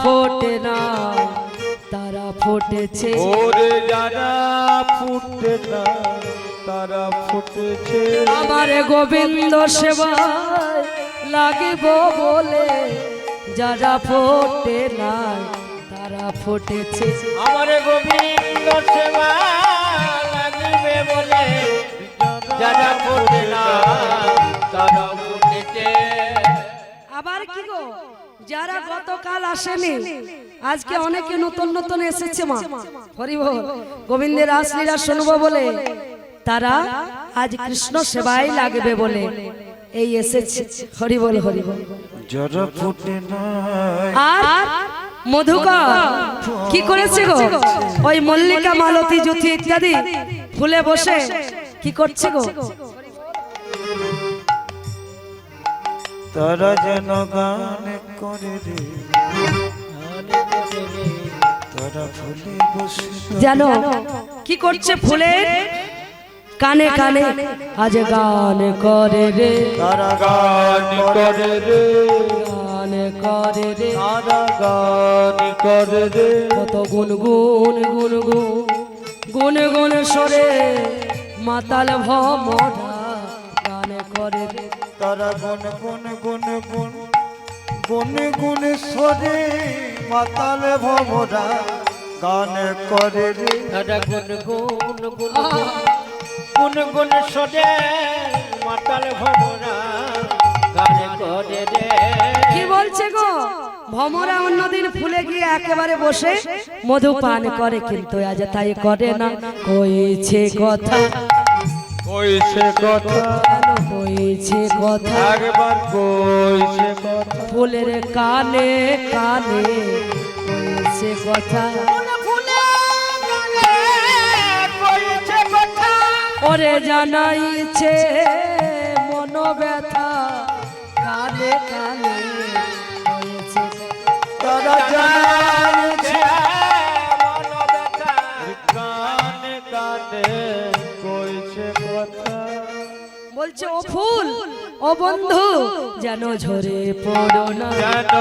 ফোটে না তারা ফুটেছে, ওরে যারা ফুটে না তারা ফুটেছে। আমার গোবিন্দ সেবায় লাগিব বলে যারা ফোটে না তারা ফুটেছে। আমার গোবিন্দ সেবা লাগবে বলে যারা ফোটে না তারা ফুটেছে। আবার কি গো, যারা গতকাল আসেনি আজকে অনেকে নতুন নতুন এসেছে মা, হরি বল, গোবিন্দের রাসলীলা শুনবো বলে তারা আজ কৃষ্ণ সেবায় লাগবে বলে এই এসেছে, হরি বল হরি বল। যারা ফুটে না আর মধুকর কি করেছে গো, ওই মল্লিকা মালতী জ্যোতি ইত্যাদি ফুলে বসে কি করছে গো, তারা যেন গান করে রে, তারা ফুলে বসে জানো কি করছে, ফুলের কানে কানে আজ গান করে রে, তারা গান করে রে, গান করে রে, তারা গান করে রে। কত গুনগুন গুনগুন গুনগুন সরে মাতাল ভমরা গান করে রে, তারা গুন গুন গুন গুন গুন গুন সরে মাতাল ভমরা গান করে রে। তারা গুন গুন গুন গুন গুন সরে মাতাল ভমরা গান করে রে। কি বলছে গো, ভমরা অন্যদিন ফুলে গিয়ে একেবারে বসে মধু পান করে, কিন্তু আজ তাই করে না। কইছে কথা, কইছে কথা, কইছে কথা, একবার কইছে কথা, ফুলের কানে কানে কইছে কথা, ওরে জানাইছে মন ব্যথা কানে কানে কইছে কথা। তারা জানাইছে মন ব্যথা কানে কানে কইছে কথা। বলছে ও ফুল ও বন্ধু যেন ঝরে পড়ো না, যেন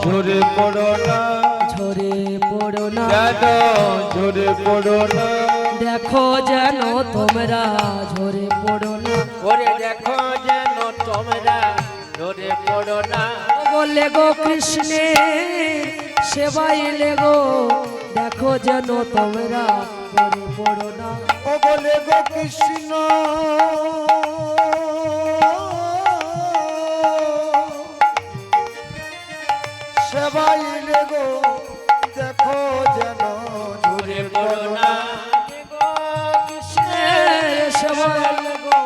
ঝরে পড়ো না, ঝরে পড়ো না, যেন ঝরে পড়ো না। দেখো যেন তোমরা ঝরে পড়ো না, ওরে দেখো যেন তোমরা ঝরে পড়ো না। বলে গো কৃষ্ণে সেবাইলে গো, দেখো যেন তোমরা ঝরে পড়ো না। ও বলে গো কৃষ্ণ সেবাইলে গো, দেখো যেন ঝরে পড়ো না। সেবাইলে গো,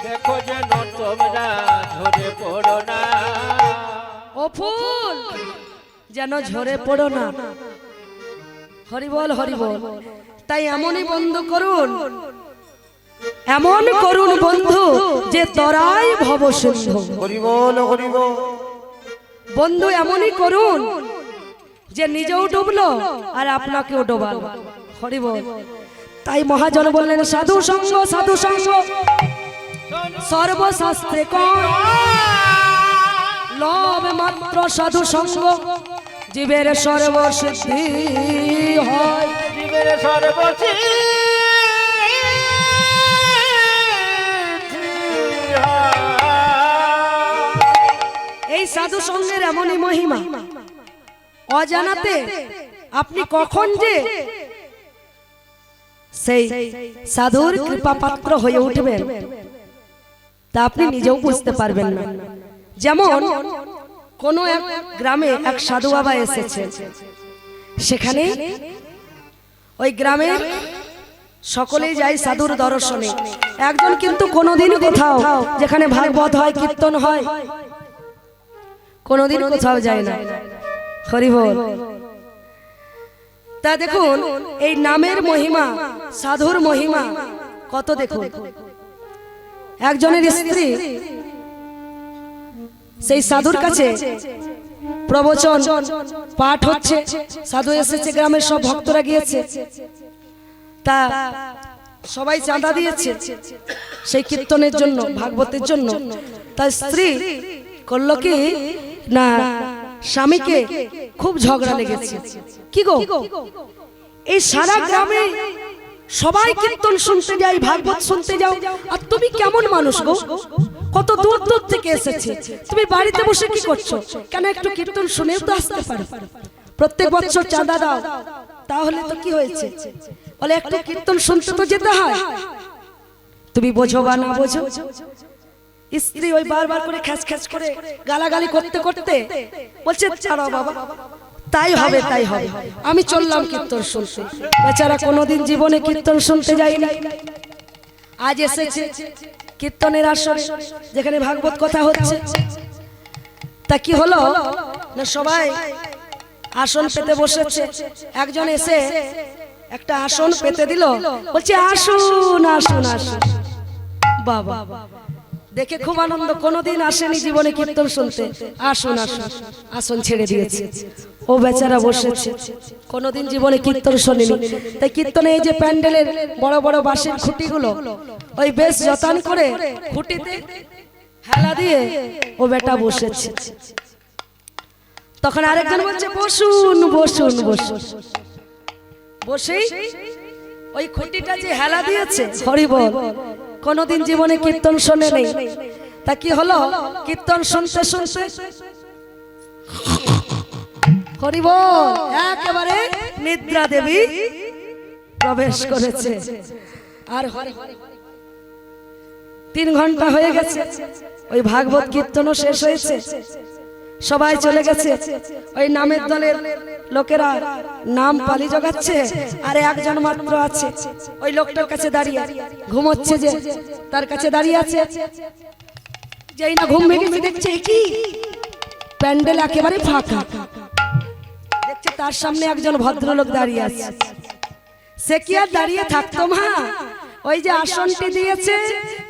দেখো যেন তোমরা ঝরে পড়ো না। ও ফুল যেন ঝরে পড়ো না, হরি বল হরি বল। তাই এমনই বন্ধু করুন, এমন করুন বন্ধু যে তরাই ভব সিন্ধু। হরি বল হরি বল। বন্ধু এমনই করুন যে নিজেও ডুবলো আর আপনাকেও ডোবালো, হরি বল। তাই মহাজন বললেন সাধু সঙ্গ সাধু সঙ্গ সর্বশাস্ত্রে কম, লব মাত্র সাধু সঙ্গ জীবের সর্বসিদ্ধি হয়, জীবের সর্বসিদ্ধি হয়। এই সাধু সঙ্গের এমনই মহিমা, অজানাতে আপনি কখন যে সেই সাধুর কৃপা পাত্র হয়ে উঠবেন তা আপনি নিজেও বুঝতে পারবেন না। যেমন কোন এক গ্রামে এক সাধু বাবা এসেছে, সেখানে ওই গ্রামের সকলেই যায় সাধুর দর্শনে। একজন কিন্তু কোনোদিন কোথাও যেখানে ভাগবত হয় কীর্তন হয় কোনোদিন কোথাও যায় না, হরি বল। তা দেখুন এই নামের মহিমা, সাধুর মহিমা কত দেখুন। একজনের স্ত্রী সেই সাধুর কাছে প্রবচন পাঠ হচ্ছে, সাধু এসেছে, গ্রামের সব ভক্তরা গিয়েছে, তা সবাই চাঁদা দিয়েছে সেই কীর্তনের জন্য, ভাগবতের জন্য। তার স্ত্রী করলো কি না, স্বামীকে খুব ঝগড়া লেগেছে। কি গো, এই সারা গ্রামে সবাই কীর্তন শুনতে যায়, ভাগবত শুনতে যাও, আর তুমি কেমন মানুষ গো, কত দূর দূর থেকে এসেছে, তুমি বাড়িতে বসে কি করছো? কেন একটু কীর্তন শুনেও তো আসতে পারো, প্রত্যেক বছর চাঁদা দাও, তাহলে তো কি হয়েছে? বলে একটু কীর্তন শুনতে তো যেতে হয়। তুমি বোঝো বা না বোঝো, স্ত্রী ওই বারবার করে খ্যাচ খ্যাচ করে গালাগালি করতে করতে বলছে ছাড়ো বাবা, তাই হবে তাই হবে, আমি চললাম কীর্তন শুনতে। বেচারা কোনোদিন জীবনে কীর্তন শুনতে যায়নি, আজ এসেছে কীর্তনের আসরে যেখানে ভাগবত কথা হচ্ছে। তা কি হলো না, সবাই আসন পেতে বসেছে, একজন এসে একটা আসন পেতে দিল, বলছে আসুন আসুন আসুন। বাবা দেখে খুব আনন্দ, কোনোদিন আসেনি জীবনে কীর্তন শুনতে, আসুন আসুন, আসন ছেড়ে দিয়েছে। ও বেচারা বসেছে, কোনোদিন জীবনে কীর্তন শোনেনি। তাই কীর্তনে এই যে প্যান্ডেলের বড় বড় বাঁশের খুঁটিগুলো, ওই বেশ যত্ন করে খুঁটিতে হেলা দিয়ে ও বেটা বসেছে। তখন আরেকজন বলছে বসুন বসুন বসুন, বসেই ওই খুঁটিটা যে হেলা দিয়েছে, হরি বল, কোনদিন জীবনে কীর্তন শোনে নেই। তা কি হলো, কীর্তন শুনতে শুনতে হরি বল একেবারে নিদ্রা দেবী প্রবেশ করেছে। আর 3 ঘন্টা হয়ে গেছে, ওই ভাগবত কীর্তনও শেষ হয়েছে, সবাই চলে গেছে। ওই নামের দলের লোকেরা নাম পালি জগাচ্ছে, আর একজন মাত্র আছে, ওই লোকটার কাছে দাঁড়িয়ে ঘুমোচ্ছে, যে তার কাছে দাঁড়িয়ে আছে। যেই না ঘুম ভেঙে দেখছে কি প্যান্ডেল একেবারে ফাঁকা, দেখছে তার সামনে একজন ভদ্রলোক দাঁড়িয়ে আছে। সে কি আর দাঁড়িয়ে থাকতো মা, ওই যে আসনটি দিয়েছে,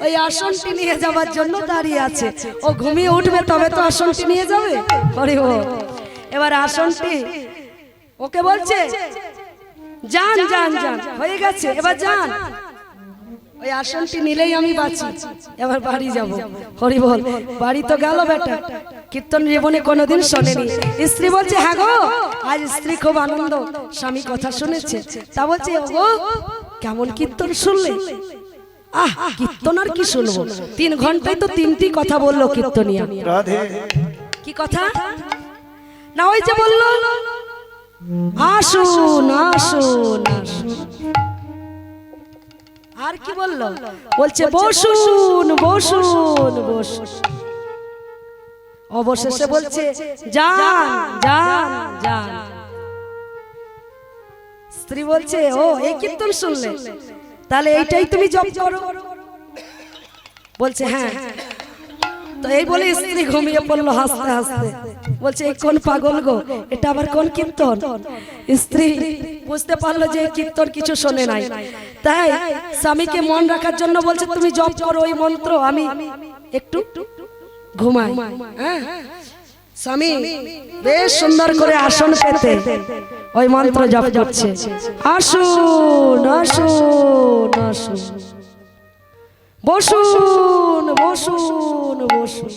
ওই আসনটি নিয়ে যাওয়ার জন্য দাঁড়িয়ে আছে। ও ঘুমিয়ে উঠবে তবে তো আসনটি নিয়ে যাবে। হরি বল। এবার আসনটি ওকে বলছে যান যান যান, হয়ে গেছে এবার যান, ওই আসনটি নিলেই আমি বাঁচি, এবার বাড়ি যাব। হরি বল। বাড়ি তো গেল বেটা, কীর্তন জীবনে কোনোদিন শোনেনি। স্ত্রী বলছে হ্যাঁ গো, আজ স্ত্রী খুব আনন্দ, স্বামী কথা শুনেছে। তা বলছে ও কেমন কীর্তন শুনলে? আহ কীর্তন আর কি শুনবো, 3 ঘন্টায় তো 3টি কথা বললো কীর্তনিয়া। কি কথা না, ওই যে বললো আসুন আসুন আসুন, আর কি বললো, বলছে বসুন বসুন বসুন, অবশেষে বলছে যান যান যান। স্ত্রী বলছে ও এই কীর্তন শুনলে, তাহলে এইটাই তুমি জপ করো। বলছে হ্যাঁ। তো এই বলে স্ত্রী ঘুমিয়ে পড়লো হাসতে হাসতে। বলছে এই কোন পাগল গো, এটা আবার কোন কীর্তন? স্ত্রী বুঝতে পারলো যে কীর্তন কিছু শোনে নাই, তাই স্বামীকে মন রাখার জন্য বলছে তুমি জপ করো ওই মন্ত্র, আমি একটু ঘুমাই। হ্যাঁ, স্বামী বেশ সুন্দর করে আসন পেতে ওই মন্ত্র জপ করছে, আসুন আসুন আসুন, বসুন বসুন বসুন।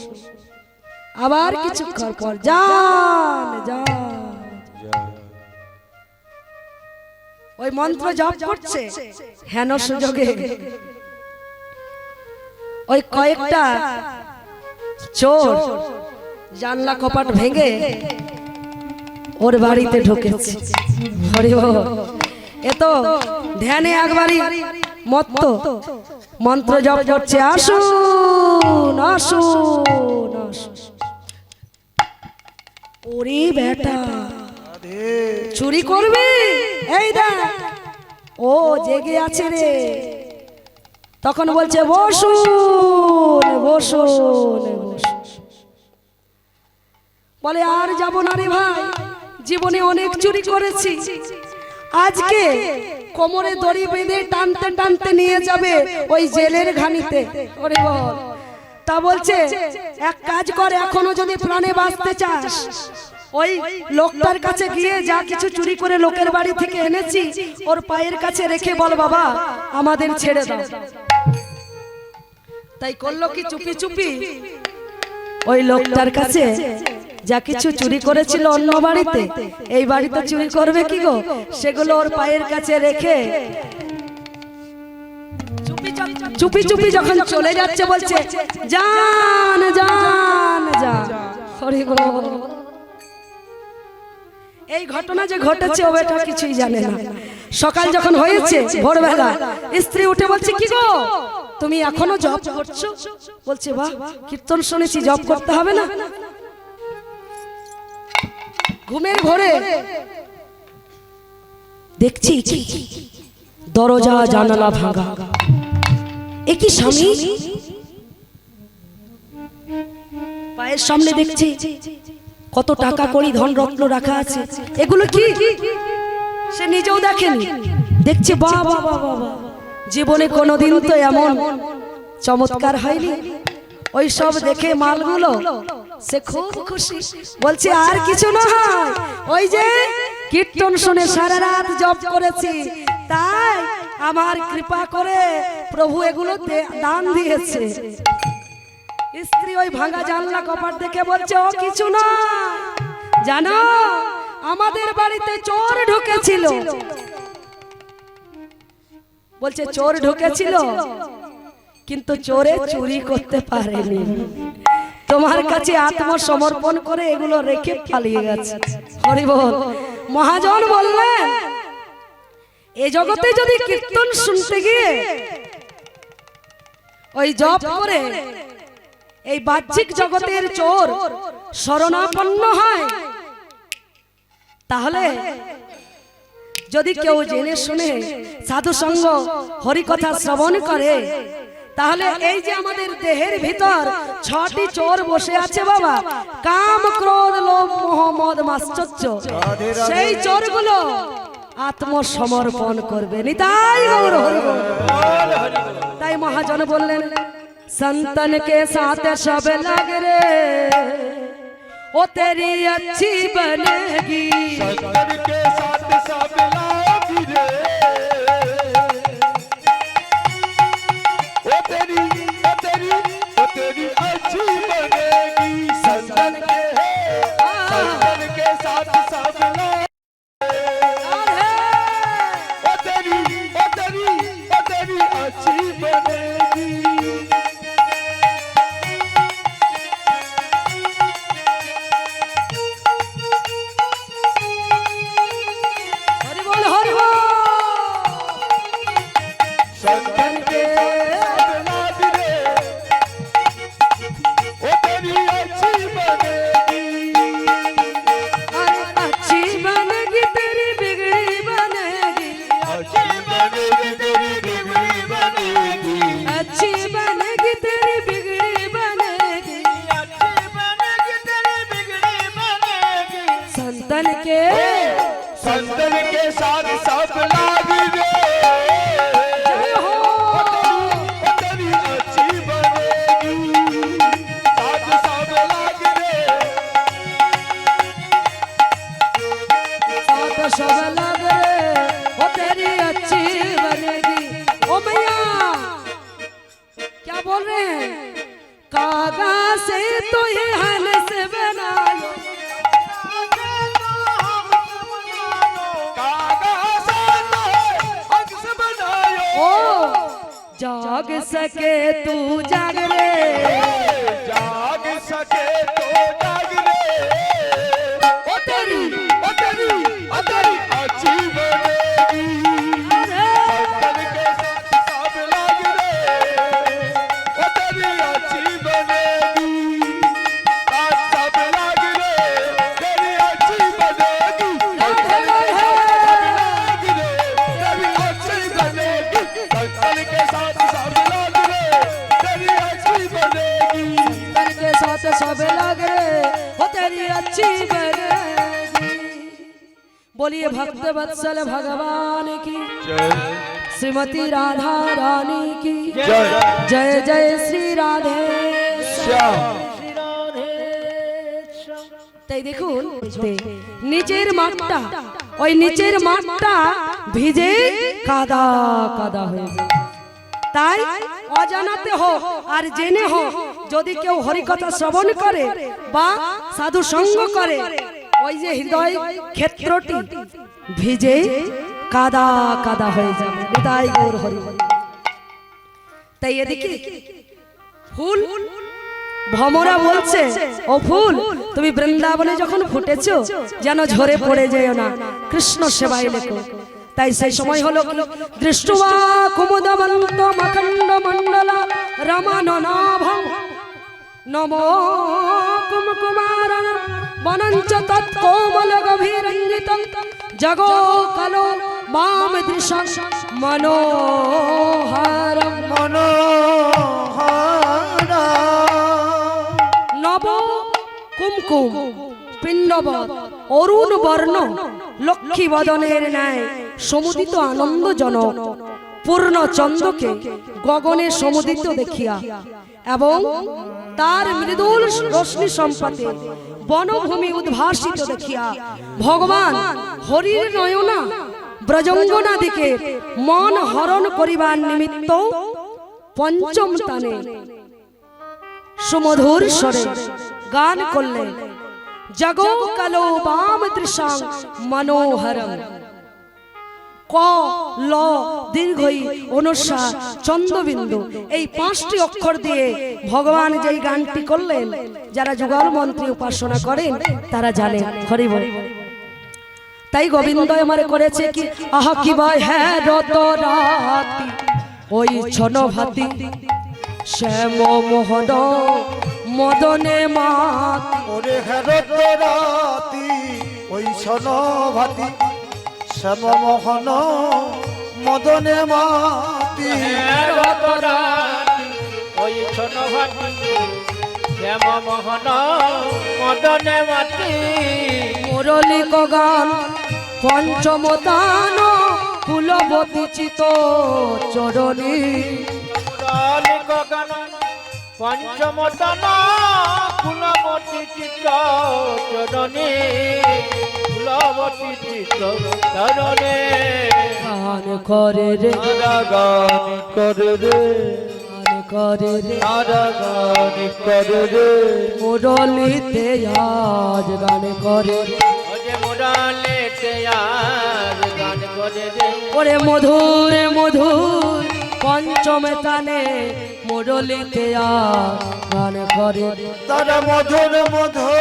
আবার কিছুক্ষণ পর যান যান, ওই মন্ত্র জপ করছে। হেন সুযোগে ওই কয়েকটা চোর জানলা কপাট ভেঙে ওর বাড়িতে ঢুকেছে। হরি বল। এ তো ধ্যানে একবারই মত্ত, মন্ত্র জপ করছে আসুন আসুন আসুন। ওরে বেটা চুরি করবে, এই দেখ ও জেগে আছে রে। তখন বলছে বসুন বসুন বসুন। বলে আর যাব না রে ভাই, জীবনে অনেক চুরি করেছি, আজকে কোমরে দড়ি বেঁধে টানতে টানতে নিয়ে যাবে ওই জেলের ঘানিতে। ওরে বল। তা বলছে এক কাজ কর, এখনো যদি প্রাণে বাঁচতে চাস, ওই লোকটার কাছে গিয়ে যা কিছু চুরি করে লোকের বাড়ি থেকে এনেছি ওর পায়ের কাছে রেখে বল বাবা আমাদের ছেড়ে দাও। তাই করলো কি, চুপি চুপি ওই লোকটার কাছে যা কিছু চুরি করেছিল অন্য বাড়িতে, এই বাড়িতে চুরি করবে কি গো? সেগুলো ওর পায়ের কাছে রেখে চুপি চুপি যখন চলে যাচ্ছে বলছে, জান জান জান। হরি বল। এই ঘটনা যে ঘটেছে ও এটা কিছুই জানে না। সকাল যখন হয়েছে ভোরবেলা, স্ত্রী উঠে বলছে, কি গো তুমি এখনো জব করছো? বলছে, বাহ, কীর্তন শুনেছি, জব করতে হবে না? ঘুমের ঘোরে দেখছি দরজা জানালা ভাঙা। এ কি স্বামী? পায়ের সামনে দেখছি কত টাকা কড়ি ধন রত্ন রাখা আছে, এগুলো কি? সে নিজেও দেখেনি, দেখছে বাবা বাবা, জীবনে কোনোদিন তো এমন চমৎকার হয়নি। ওই সব দেখে মালগুলো সে খুব খুশি, বলছে আর কিছু না হয়, ওই যে কীর্তন শুনে সারা রাত জপ করেছি, তাই আমার কৃপা করে প্রভু এগুলো দান দিয়েছে। স্ত্রী ওই ভাঙা জানলা কপাট দেখে বলছে, ও কিছু না, জানো আমাদের বাড়িতে চোর ঢুকেছিল। বলছে, চোর ঢুকেছিল কিন্তু চোরে চুরি করতে পারেনি, তোমার কাছে আত্মসমর্পণ করে এগুলো রেখে পালিয়ে গেছে। হরি বল। মহাজন বললেন, এ জগতে যদি কীর্তন শুনতে গিয়ে ওই জপ করে এই বাহ্যিক জগতের চোর শরণাপন্ন হয়, তাহলে যদি কেউ জেনে শুনে সাধু সঙ্গ হরি কথা শ্রবণ করে, তাহলে এই যে আমাদের দেহের ভিতর 6টি চোর বসে আছে বাবা, কাম ক্রোধ লোভ মোহ মদ মাশ্চর্য, সেই চোরগুলো আত্মসমর্পণ করবে। নিতাই গৌর হরি বল। তাই মহাজন বললেন, संतन के साथ सब लग रे, ओ तेरी अच्छी बनेगी। संतन के साथ सब लग रे, ओ तेरी अच्छी बनेगी। संतन के साथ सब लग रे, ओ तेरी अच्छी बनेगी। संतन के साथ सब लाग रे, तेरी अच्छी बनेगी। साथ सब लाग रे, साथ सब लाग रे, ओ तेरी अच्छी बनेगी। ओ मैया क्या बोल रहे हैं? कागज से तो ये हल से बनायो, जाग सके तू जाग रे, जाग सके तो जाग रे, ओ तेरी अच्छी बनेगी। संतन के साथ सब लाग रे, ओ तेरी अच्छी बनेगी। साथ सब लाग रे, तेरी अच्छी बनेगी। संतन के साथ सब लाग रे, तेरी अच्छी बनेगी। संतन के साथ सब लाग रे, तेरी अच्छी बनेगी। संतन के साथ सब लाग रे, ओ तेरी अच्छी बनेगी। बोलिए भक्त वत्सल भगवान की जय, श्रीमती राधा रानी की जय, जय जय श्री राधे श्याम। তাই দেখুন, নিচের মাঠটা, ওই নিচের মাঠটা ভিজে কাদা কাদা হয়ে যায়। তাই অজানাতে হোক আর জেনে হোক, যদি কেউ হরিকথা শ্রবণ করে বা সাধু সঙ্গ করে, ওই যে হৃদয় ক্ষেত্রটি ভিজে কাদা কাদা হয়ে যাবে। হৃদয় গৌর হরি। তাই এদিকে ফুল ভমরা বলছে, ও ফুল তুমি বৃন্দাবনে যখন ফুটেছো যেন ঝরে পড়ে যেও না, কৃষ্ণ সেবায় লেখো। তাই সেই সময় হলো দৃষ্টুয়া কুমুদবন্ত মখণ্ড মণ্ডল রমণনাভং নমো কুমকুমার বনঞ্চ তৎকোমল গভীরঞ্জিতং জগো কালো মাম দৃশং মনোহরম মনোহর নব কুমকুম পিণ্ডবৎ অরুণ বর্ণ লক্ষ্মী বদনের ন্যায় সমুদিত আনন্দজনক পূর্ণ চন্দ্রকে গগনে সমুদিত দেখিয়া এবং তার মৃদুল রশ্মি সম্পাতে বনভূমি উদ্ভাসিত দেখিয়া ভগবান হরির নয়না ব্রজঙ্গনা দিকে মন হরণ করিবার নিমিত্ত পঞ্চম স্থানে সুমধুর স্বরে গান করলেন, জগো কালো বাম দৃশাং মনোহরম। ক ল দীর্ঘই অনুস্বার চন্দ্রবিন্দু এই 5টি অক্ষর দিয়ে ভগবান যেই গানটি করলেন, যারা যুগল মন্ত্রী উপাসনা করেন তারা জানেন। হরি বল। তাই গোবিন্দ আমারে করেছে কি, আহা কি ভাই হ্যাঁ রত রাতি ওই ছন ভাতি শ্যাম মোহন মদনে মাত। ওরে হেরত রাতি ওই সনভাতি শ্যাম মোহন মদনে মাতি। হেরত রাতি ওই ছনভাতি শ্যাম মোহন মদনে মাতি। মুরলী গান পঞ্চম দান কুলবতী চিত চরণী। মুরলিক গান পঞ্চম দান কুলবতী চিত্ত চরণী। কুলবতী চিত্ত চরণী গান করে রে গান করে রে গান করে রে গান করে রে মুরলীতে আজ গান করে রে। ওরে মুরলিতে আজ গান করে রে। ওরে মধুর মধুর পঞ্চম তানে মুরলীতে আজ গান করে রে। তার মধুর মধুর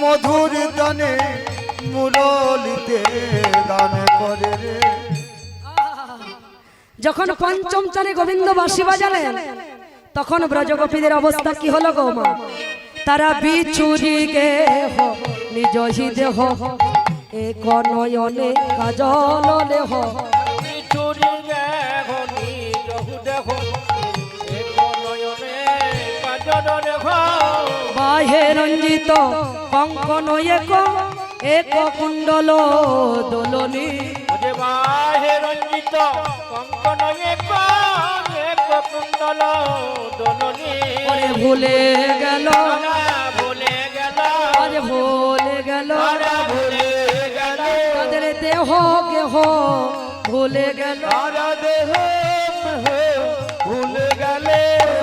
মধুর দানে মুরলিতে দান করে রে। যখন পঞ্চম চারে গোবিন্দ বাঁশি বাজালেন তখন ব্রজগোপীদের অবস্থা কি হলো গো মা? তারা বিছুরি গে নিজ হি দেহ এক নয়নে কাজল দেহ। চুরি দেখো নিজ দেহ এক নয়নে কাজল দেহ। বাহে রঞ্জিত কঙ্কন এক এক কুণ্ডল দোলনী। ওরে বাহে রঞ্জিত কঙ্কন এক কুণ্ডল দোলনী। ওরে ভুলে গেল ভুলে গেল আরে ভুলে গেল ভুলে গেল তাদের দেহ গেহ ভুলে গেল। তারা দেহ ভুলে গেলে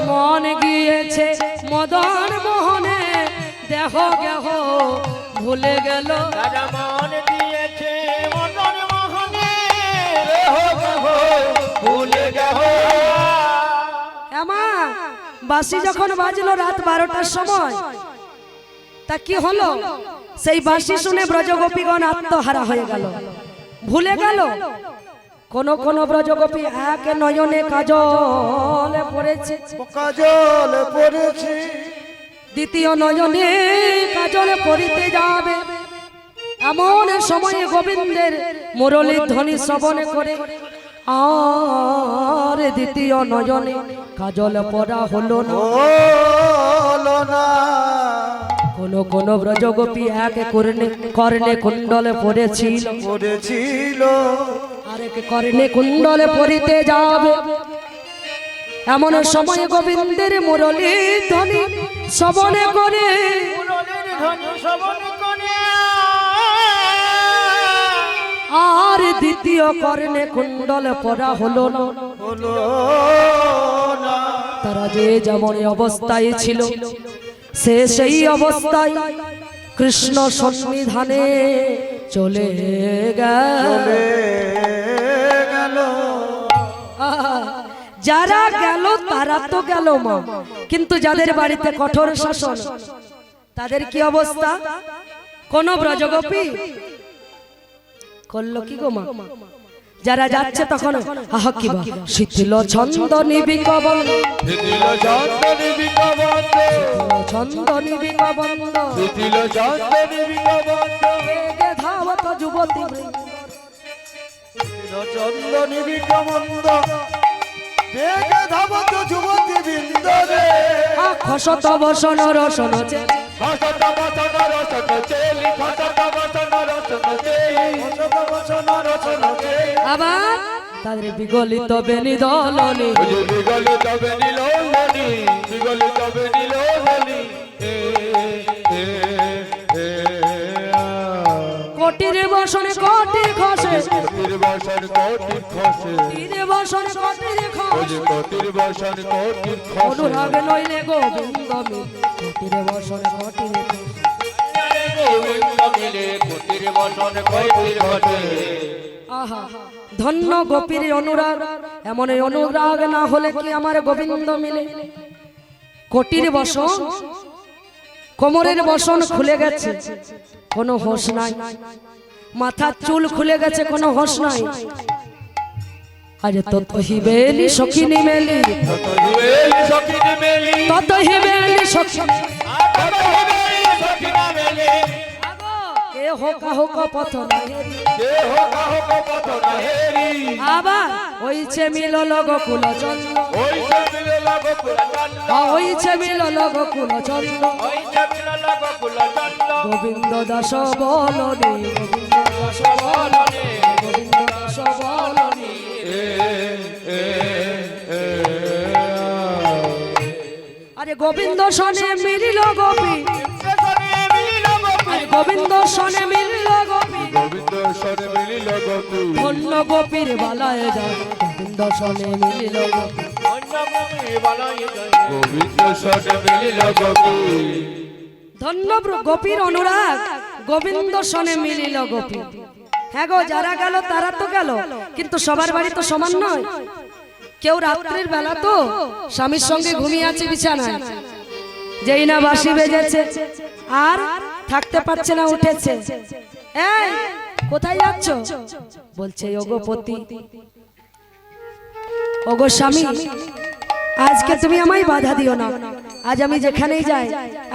মন গিয়েছে মদন মোহনে দেহ গেহ ভুলে গেল। তারা মন দিয়েছে মদন মোহনে ভুলে গেল। এমা বাঁশি যখন বাজলো রাত 12টার সময়, তা কি হলো? সেই বাঁশি শুনে ব্রজগোপীগণ আত্মহারা হয়ে গেল, ভুলে গেল। কোন কোন ব্রজগোপী এক নয়নে কাজল পড়েছে, কাজল পড়েছে দ্বিতীয় নয়নে কাজল পড়িতে যাবে। এমন সময়ে গোবিন্দের মুরলীর ধ্বনি শ্রবণ করে আর দ্বিতীয় নয়নে কাজল পড়া হলো না। হলো না। কোন কোন ব্রজগোপী এক কর্ণে কুণ্ডলে পড়েছিল, পড়েছিল আরেক কর্ণে কুণ্ডলে পড়িতে যাবে। এমন সময় গোবিন্দের মুরলীর ধ্বনি শ্রবণ করে মুরলীর ধ্বনি শ্রবণ করে আর দ্বিতীয় কর্ণে কুণ্ডল পরা হলো না। হলো না। তারা যে যেমন অবস্থায় ছিল সে সেই অবস্থায় কৃষ্ণ সন্নিধানে চলে গেল। গেল। যারা গেল তারা তো গেল মা, কিন্তু যাদের বাড়িতে কঠোর শাসন তাদের কি অবস্থা? কোন ব্রজগোপী করলো কি গো মা? যারা যাচ্ছে তখন আহা কি বা শিথিল ছন্দ নিবিক বন্ধ, শিথিল ছন্দ নিবিক বন্ধ, ছন্দ নিবিক বন্ধ, শিথিল ছন্দ নিবিক বন্ধ, বেগে ধাবত যুবতী বৃন্দ। শিথিল ছন্দ নিবিক বন্ধ, বেগে ধাবত যুবতী বৃন্দ রে। খসত বসন রসন খসত বসন রসন চেলি, খসত বসন রসন চেলি, খসত বসন রসন চেলি। আবার তাদের বিগলিত বেনি দলনি, বিগলিত বেনি লোলনি, বিগলিত বেনি লোলনি। কোটির বসনে কোটি খসে, কোটির বসন কোটি খসে, তীরে বসনে কোটির খসে, কোটির বসন কোটি খসে। অনুরাগ নইলে গোবিন্দ মিল, কোটির বসনে কোটির খসে। গোবিন্দ মিলে কোটির বসন কোটির ঘটে। আহা ধন্য গোপীর অনুরাগ, এমন অনুরাগ না হলে কি আমার গোবিন্দ মিলে? কোটির বসন, কোমরের বসন খুলে গেছে, কোনো হোশ নাই। মাথার চুল খুলে গেছে, কোনো হোশ নাই। আরে তত হিবেলি সখিনী মেলি, তত হিবেলি সখিনী মেলি, তত হিবেলি সখিনী তত হিবেলি সখিনা মেলি। কে হোকা হোকা পথ না হেরি, যে হোকা হোক পথ না হেরি। আবার হইছে মিলল গোকুল চন্দ্র, ওই সে মিলল গোকুল চন্দ্র, হইছে মিলল গোকুল চন্দ্র। ওই যে মিলল গোকুল চন্দ্র। গোবিন্দ দাস বলনি, গোবিন্দ দাস বলনি, গোবিন্দ দাস বলনি। আরে গোবিন্দ সনে মিলিল গোপী, আরে গোবিন্দ সনে মিলিল গোপী, গোবিন্দ সনে মিলিল গোকুল। অন্য গোপীর বালায় যায়, গোবিন্দ সনে মিলিল গোপী। অন্য ভূমি বলাই জয়। গোবিন্দ সনে মিলিল গোকুল। ধন্য গোপীর অনুরাগ, গোবিন্দ সনে মিলিল গোপী। হ্যাঁ গো, যারা গেল তারা তো গেল, কিন্তু সবার বাড়ি তো সমান নয়। কেউ রাত্রির বেলা তো স্বামীর সঙ্গে ঘুমিয়ে আছে বিছানায়, যেই না বাঁশি বেজেছে আর থাকতে পারছে না, উঠেছে। এই কোথায় যাচ্ছ? বলছে ওগো পতি, ওগো স্বামী, আজকে তুমি আমায় বাধা দিও না। আজ আমি যেখানেই যাই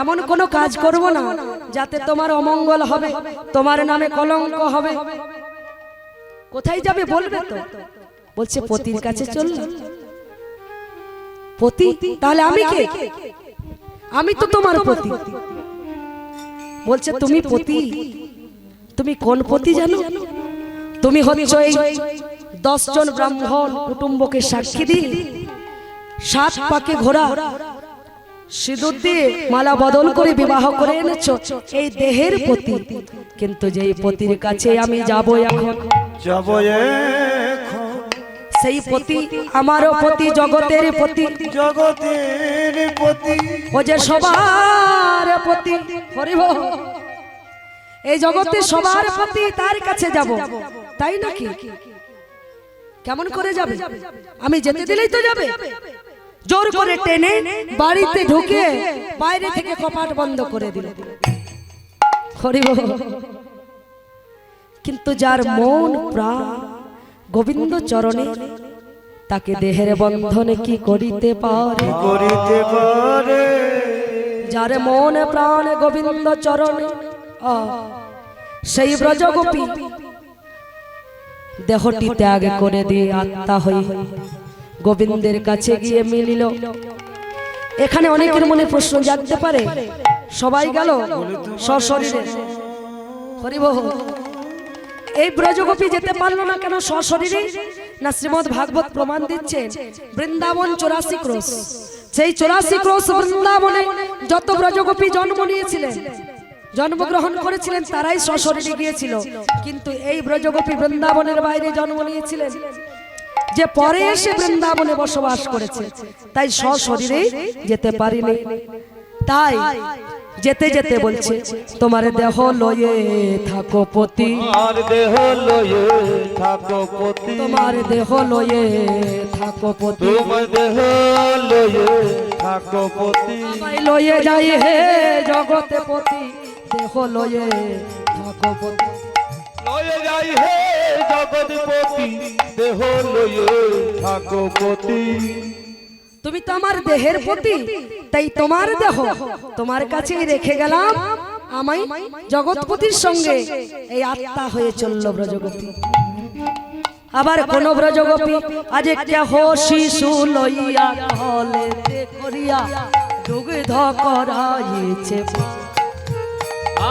এমন কোনো কাজ করব না যাতে তোমার অমঙ্গল হবে, তোমার নামে কলঙ্ক হবে। কোথায় যাবে বলবে তো? বলছে পতির কাছে চলল। পতি? তাহলে আমি কে? আমি তো তোমার পতি। বলছে তুমি পতি? তুমি কোন পতি জানো? তুমি হচ্ছ এই 10 জন ব্রাহ্মণ কুটুম্বকে সাক্ষী দিয়ে 7 পাকে ঘোড়া সিঁদুর দিয়ে মালা বদল করে বিবাহ করে এনেছো এই দেহের পতি। কিন্তু যেই পতির কাছে আমি যাব এখন, যাব এখন, সেই পতি আমারও পতি, জগতের পতি, জগতের পতি। ও যে সবার পতি। হরিব, এই জগতে সবার পতি, তার কাছে যাব, তাই নাকি? কেমন করে যাবে? আমি যেতে দিলেই তো যাবে? জোর করে টেনে বাড়িতে ঢুকে বাইরে থেকে কপাট বন্ধ করে দিল। হরিব, কিন্তু যার মন প্রাণ গোবিন্দ চরণে, তাকে দেহের বন্ধনে কি করিতে পারে? করিতে পারে। যার মন প্রাণ গোবিন্দ চরণে, সেই ব্রজগোপী দেহটি ত্যাগ করে দিয়ে আত্মা হই গোবিন্দের কাছে গিয়ে মিলিল। এখানে অনেকের মনে প্রশ্ন জাগতে পারে, সবাই গেল সশরীরে, হরিব, এই ব্রজগোপী যেতে পারলো না কেন সশরীরে? না শ্রীমদ্ ভাগবত প্রমাণ দিচ্ছেন, বৃন্দাবন 84 ক্রোশ, সেই 84 ক্রোশ বৃন্দাবনে যত ব্রজগোপী জন্ম নিয়েছিলেন, জন্মগ্রহণ করেছিলেন তারাই সশরীরে গিয়েছিল, কিন্তু এই ব্রজগোপী বৃন্দাবনের বাইরে জন্ম নিয়েছিলেন, যে পরে এসে বৃন্দাবনে বসবাস করেছে, তাই সশরীরে যেতে পারিনি। তাই যেতে যেতে বলছে তোমার দেহ লয়ে থাকো পতি, আর দেহ লয়ে থাকো পতি, তোমার দেহ লয়ে থাকো পতি, তোমার দেহ লয়ে থাকো পতি, আমায় লয়ে যাই হে জগতে পতি, দেহ লয়ে থাকো পতি। লয়ে যাই হে জগৎপতি, দেহ লয়ে থাকো পতি। তুমি তো আমার দেহের পতি, তাই তোমার দেহ তোমার কাছেই রেখে গেলাম, আমায় জগৎপতির সঙ্গে এই আত্মা হয়ে চললো ব্রজগোপী। আবার কোন ব্রজগোপী আজ কেহ শিশু লইয়া হলেতে করিয়া দুগ্ধ করাইছে,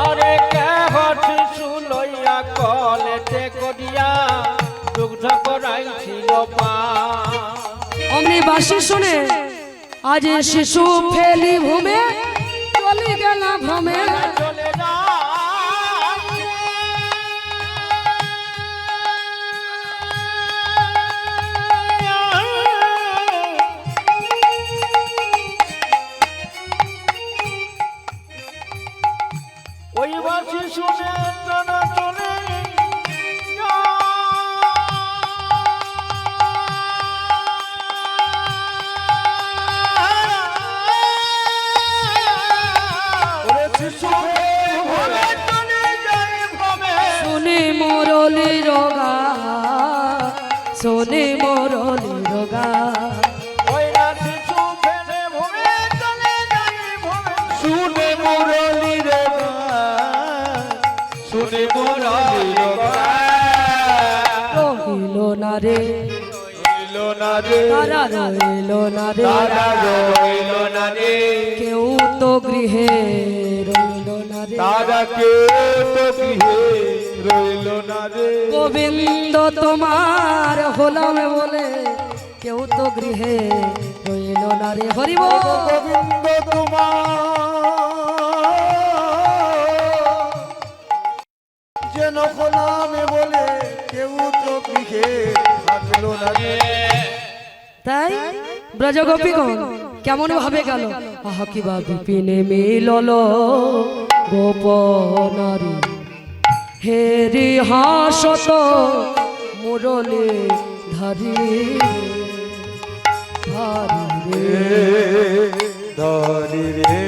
আরে কেহ শিশু লইয়া কলেতে করিয়া দুগ্ধ করাইছিল পা। অমনি বাসি শুনে আজ শিশু ফেলি ভূমে চলে গেল ভ্রমে, চলে যা ওই বাসি শুনে টানা চলে শুনে মোরলি রোগা, শুনে মোরলি রোগা, শুনে মুরলি রে গান, শুনে মুরলি রে গান। রহিল না রে রইল না রে, তারা রইল না রে, তারা রইল না রে, কেউ তো গৃহে রইল না রে, তারা কেউ তো গৃহে রইল না রে। গোবিন্দ তোমার হলাম বলে কেউ তো গৃহে রইল না রে। হরিব গোবিন্দ তোমার যেন নামে বলে কেউ তো গৃহে থাকলো না রে। তাই ব্রজগোপীগণ কেমন ভাবে গেল, আহা কি বা বিপিনে মিলল গোপনারী, হেরি হাসত মুরলি ধরি ধরি রে, ধরি রে,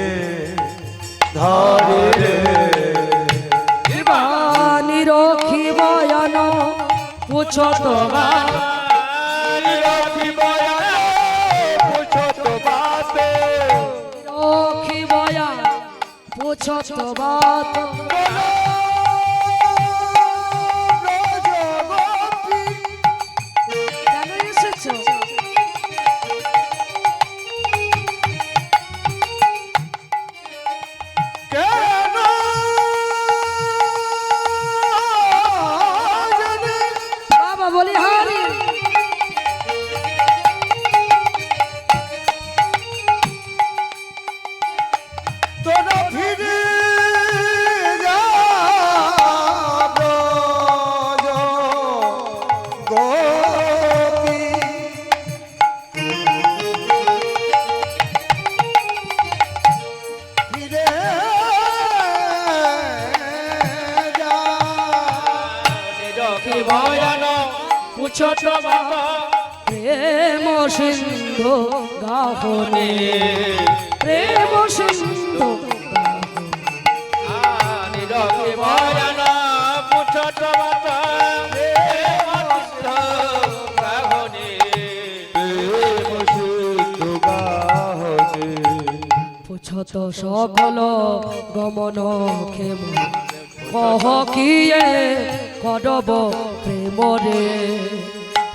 ধরি রে, নিরখি বয়ান পুছো তোমার, রাখি বয়ান পুছো তো বাতে, নিরখি বয়ান পুছো তোমার, কেন এসেছো? কেন জানি বাবা বলি হারি, তোরা ফিরে যা ব্রজ গোপী, ফিরে যা। নিরখি ভয়ান পুছো তো বাবা প্রেম সিন্ধু গাহনে, প্রেম সিন্ধু নিরখি ভয়ান পুছো তো বাবা প্রেম সিন্ধু গাহনে, পুছত সকল গমন ক্ষেম, কহ কিয়ে করব প্রেম রে,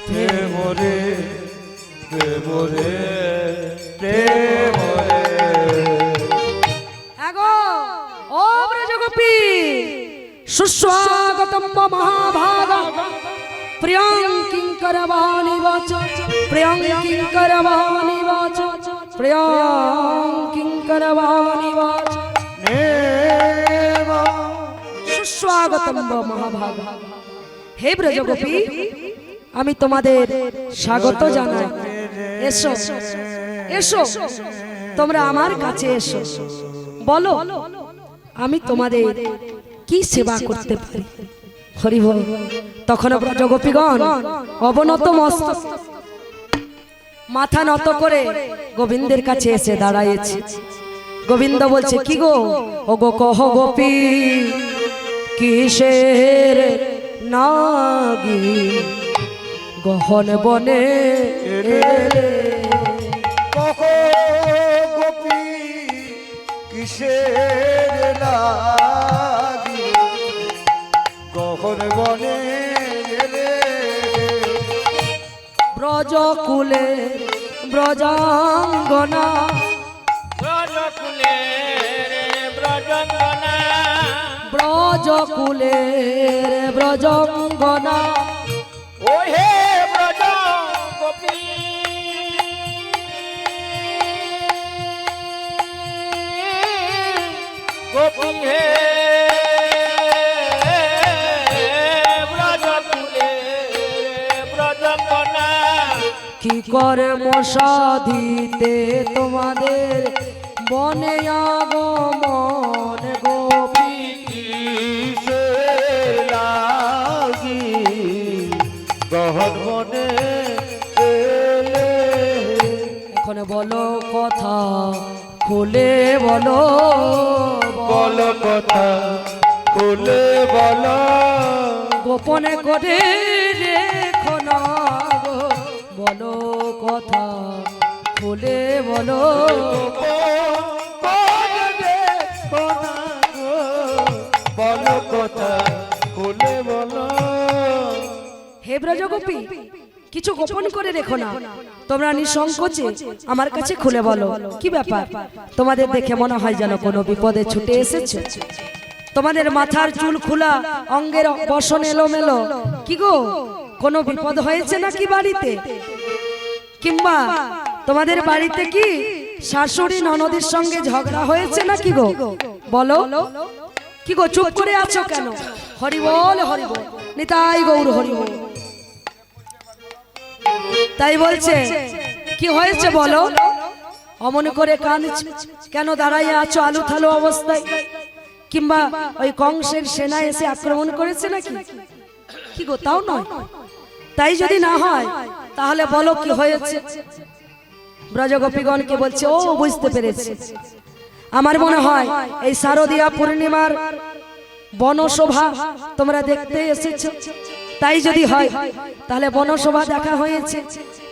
প্রেম রে, প্রেম রে, প্রেম রে। আগো ও ব্রজগোপী সুস্বাগতম মহাভাগা, প্রিয়ং কিঙ্করবাণী বাচ, প্রিয়ং কিঙ্করবাণী বাচ, প্রিয়ং কিঙ্করবাণী বাচ, নেমা স্বাগতম মহাভাগ। হে ব্রজগোপী, আমি তোমাদের স্বাগত জানাই। এসো এসো, তোমরা আমার কাছে এসো, বলো আমি তোমাদের কি সেবা করতে পারি। হরি বল। তখন ব্রজগোপীগণ অবনত মস্তক, মাথা নত করে গোবিন্দের কাছে এসে দাঁড়াইছে। গোবিন্দ বলছে, কি গো, ও গো কহ গোপী, কিসের নাগি গহন বনে এলে? কহ গোপী কিসের লাগি গহন বনে এলে? ব্রজকুলে ব্রজাঙ্গনা, ব্রজকুলে ব্রজঙ্গনা, ব্রজকুলে ব্রজাঙ্গনা, ও হে ব্রজ গোপী, গোপী হে ব্রজকুলে ব্রজঙ্গনা, কি করে মশাধিতে তোমাদের বনে আগমন গোপী? কিসের লাগি গহন বনে এলে? এখন বলো কথা খুলে বলো, বলো কথা খুলে বলো, গোপনে করে রেখো না গো, বলো কথা খুলে বলো। বলো কথা খুলে বলো। হে ব্রজগোপী, কিছু গোপন করে রেখো না, তোমরা নিঃসংকোচে আমার কাছে খুলে বলো, কি ব্যাপার? তোমাদের দেখে মনে হয় যেন কোনো বিপদে ছুটে এসেছে। তোমাদের মাথার চুল খোলা, অঙ্গের বসন এলোমেলো, কি গো, কোনো বিপদ হয়েছে নাকি বাড়িতে? কিংবা তোমাদের বাড়িতে কি শাশুড়ি ননদের সঙ্গে ঝগড়া হয়েছে নাকি গো? বলো, কি গো, চুপ করে আছো কেন? হরি বল হরি বল, নিতাই গৌর হরি বল। তাই বলছে, কি হয়েছে বলো? অমন করে কান কেন দাঁড়াইয়া আছো আলু থালু অবস্থায়? কিংবা ওই কংসের সেনা এসে আক্রমণ করেছে নাকি? কি গো, তাও নয়? তাই যদি না হয় তাহলে বলো কি হয়েছে? ব্রজগোপীগণকে বলছে, ও বুঝতে পেরেছে, আমার মনে হয় এই শারদীয়া পূর্ণিমার বনশোভা তোমরা দেখতে এসেছো। তাই যদি হয় তাহলে বনশোভা দেখা হয়েছে,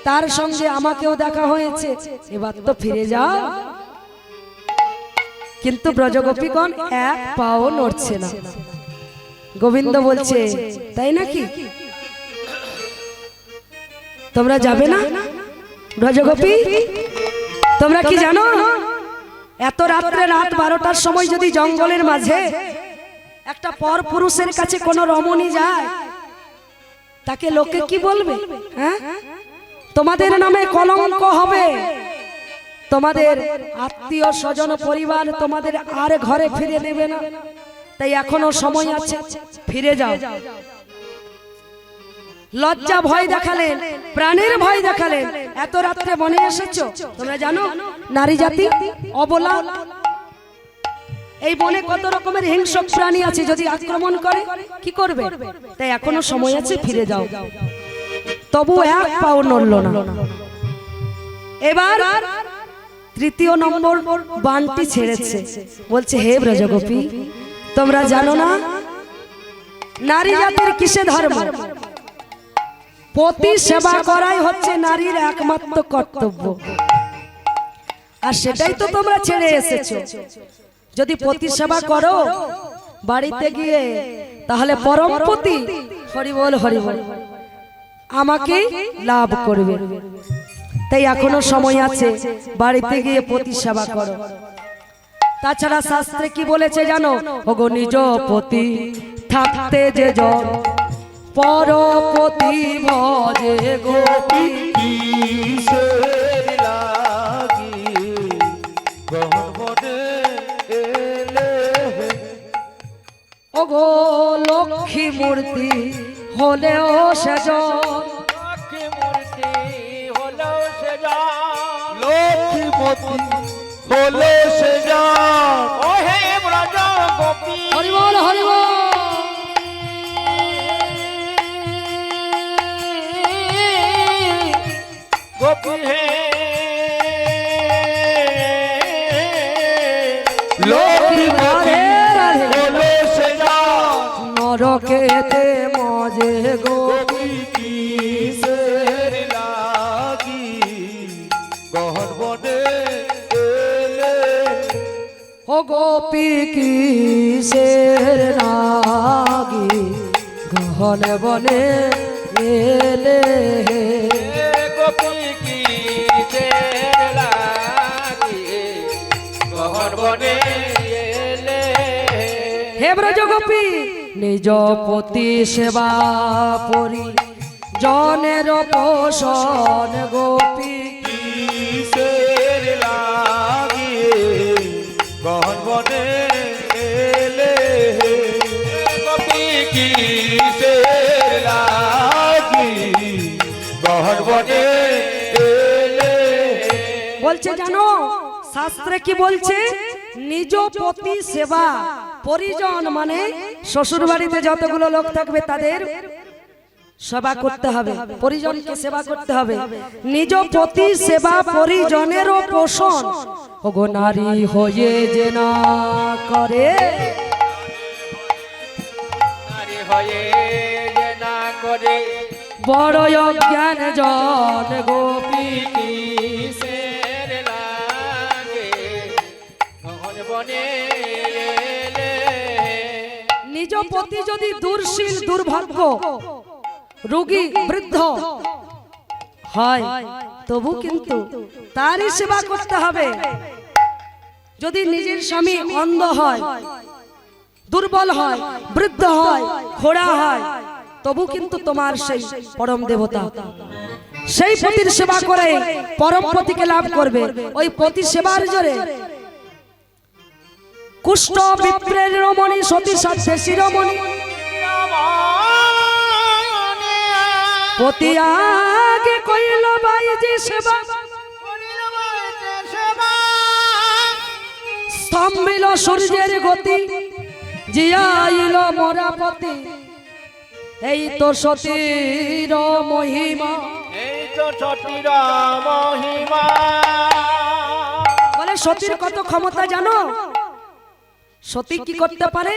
তার সঙ্গে আমাকেও দেখা হয়েছে, এবার তো ফিরে যাও। কিন্তু ব্রজগোপীগণ এক পাও নড়ছে না। গোবিন্দ বলছে, তাই নাকি? তোমরা যাবে না ব্রজগোপী? তোমরা কি জানো, এত রাত্রে, রাত 12টার সময় যদি জঙ্গলের মাঝে একটা পর পুরুষের কাছে কোনো রমণী যায়, তাকে লোকে কি বলবে? হ্যাঁ, তোমাদের নামে কলঙ্ক হবে, তোমাদের আত্মীয় স্বজন পরিবার তোমাদের আর ঘরে ফিরে নেবে না। তাই এখনো সময় আছে, ফিরে যাও। লজ্জা ভয় দেখালেন, প্রাণের ভয় দেখালেন, এত রাত্রে বনে এসেছো। তোমরা জানো নারী জাতি অবলা, এই বনে কত রকমের হিংস্র প্রাণী আছে, যদি আক্রমণ করে কি করবে? তাই এখনো সময় আছে, ফিরে যাও। তবু এক পাও নড়ল না। এবার তৃতীয় নম্বর বানটি ছেড়েছে, বলছে, হে ব্রজগোপী, তোমরা জানো না নারী জাতির কিসে ধর্ম? পতি সেবা করাই হচ্ছে নারীর একমাত্র কর্তব্য, আর সেটাই তো তোমরা ছেড়ে এসেছো। যদি পতি সেবা করো বাড়িতে গিয়ে, তাহলে পরম পতি হরি বল হরি বল আমাকে লাভ করবে। তাই এখনো সময় আছে, বাড়িতে গিয়ে পতি সেবা করো। তাছাড়া শাস্ত্রে কি বলেছে জানো? ওগো নিজ পতি থাকতে যে জন পরপতি ভজে গোপী। কিসের লাগি গহন বনে এলে? ওগো মূর্তি হলেও সেজন লক্ষ্মী মূর্তি হলো সে জান লক্ষ্মী মতি হলো সে জান ও হে ব্রজ গোপী হরিবল হরিবল গোপী হে লক্ষ্মী মতি রাধে রাধে হলো সে জান নরকেতে মজে গো গোপী কিসের লাগি গহন বনে এলে ও গোপী কিসের নাগি গহন বনে এলে গোপী কি তের লাগি গহন বনে এলে হে ব্রজ গোপী নিজ পতি সেবা পরি জনের পোষণ গোপী কিসের লাগি গহন বনে এলে গোপী কি কিসের লাগি গহন বনে এলে বলছে জানো শাস্ত্রে কি বলছে নিজ পতি সেবা পরিজন মানে শ্বশুর বাড়িতে যতগুলো লোক থাকবে তাদের সেবা করতে হবে পরিজনকে সেবা করতে হবে নিজ পতি সেবা পরিজনেরও পোষণ ওগো নারী হয়ে যে না করে নারী হয়ে যে না করে বড় অজ্ঞান জন গোপী কিসের লাগে গহন বনে এলে নিজ পতি যদি দুর্শীল দুর্ভাগ্য রোগী বৃদ্ধ হয় তবু কিন্তু তারই সেবা করতে হবে যদি নিজের স্বামী অন্ধ হয় দুর্বল হয় বৃদ্ধ হয় খোড়া হয় তবু কিন্তু তোমার সেই পরম দেবতা সেই পতির সেবা করে পরম পতিকে লাভ করবে ওই পতি সেবার জোরে কুষ্ঠ বিপ্রের রমণী সতী সাধ্যে শিরোমণি পতি আগে কইল বাইজি সেবা স্তম্ভিল সূর্যের গতি জিয়াইল মরাপতি এই তো সতীর মহিমা এই তো সতীর মহিমা বলে সতীর কত ক্ষমতা জানো সতী কি করতে পারে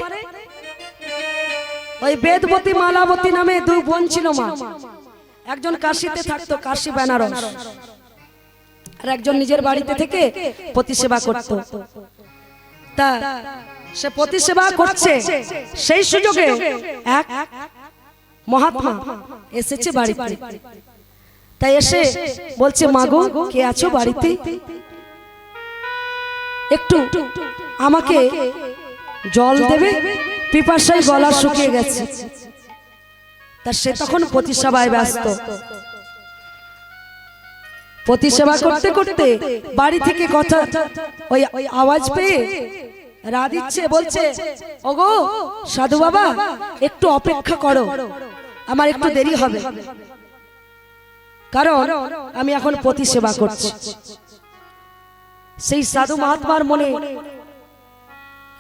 ওই বেদবতী মালাবতী নামে দুই বোন ছিল মা একজন কাশীতে থাকতো কাশী বেনারস আর একজন নিজের বাড়িতে থেকে পতি সেবা করত তা সে পতি সেবা করছে সেই সুযোগে এক মহাত্মা এসেছে বাড়িতে তাই এসে বলছে মাগো কে আছো বাড়িতে একটু আমাকে জল দেবে পিপাসায় গলা শুকিয়ে গেছে তা সে তখন পতি সেবায় ব্যস্ত পতি সেবা করতে করতে বাড়ি থেকে কথা ওই আওয়াজ পেয়ে রা দিচ্ছে বলছে ওগো সাধু বাবা একটু অপেক্ষা করো আমার একটু দেরি হবে কারণ আমি এখন পতি সেবা করছি সেই সাধু মহাত্মার মনে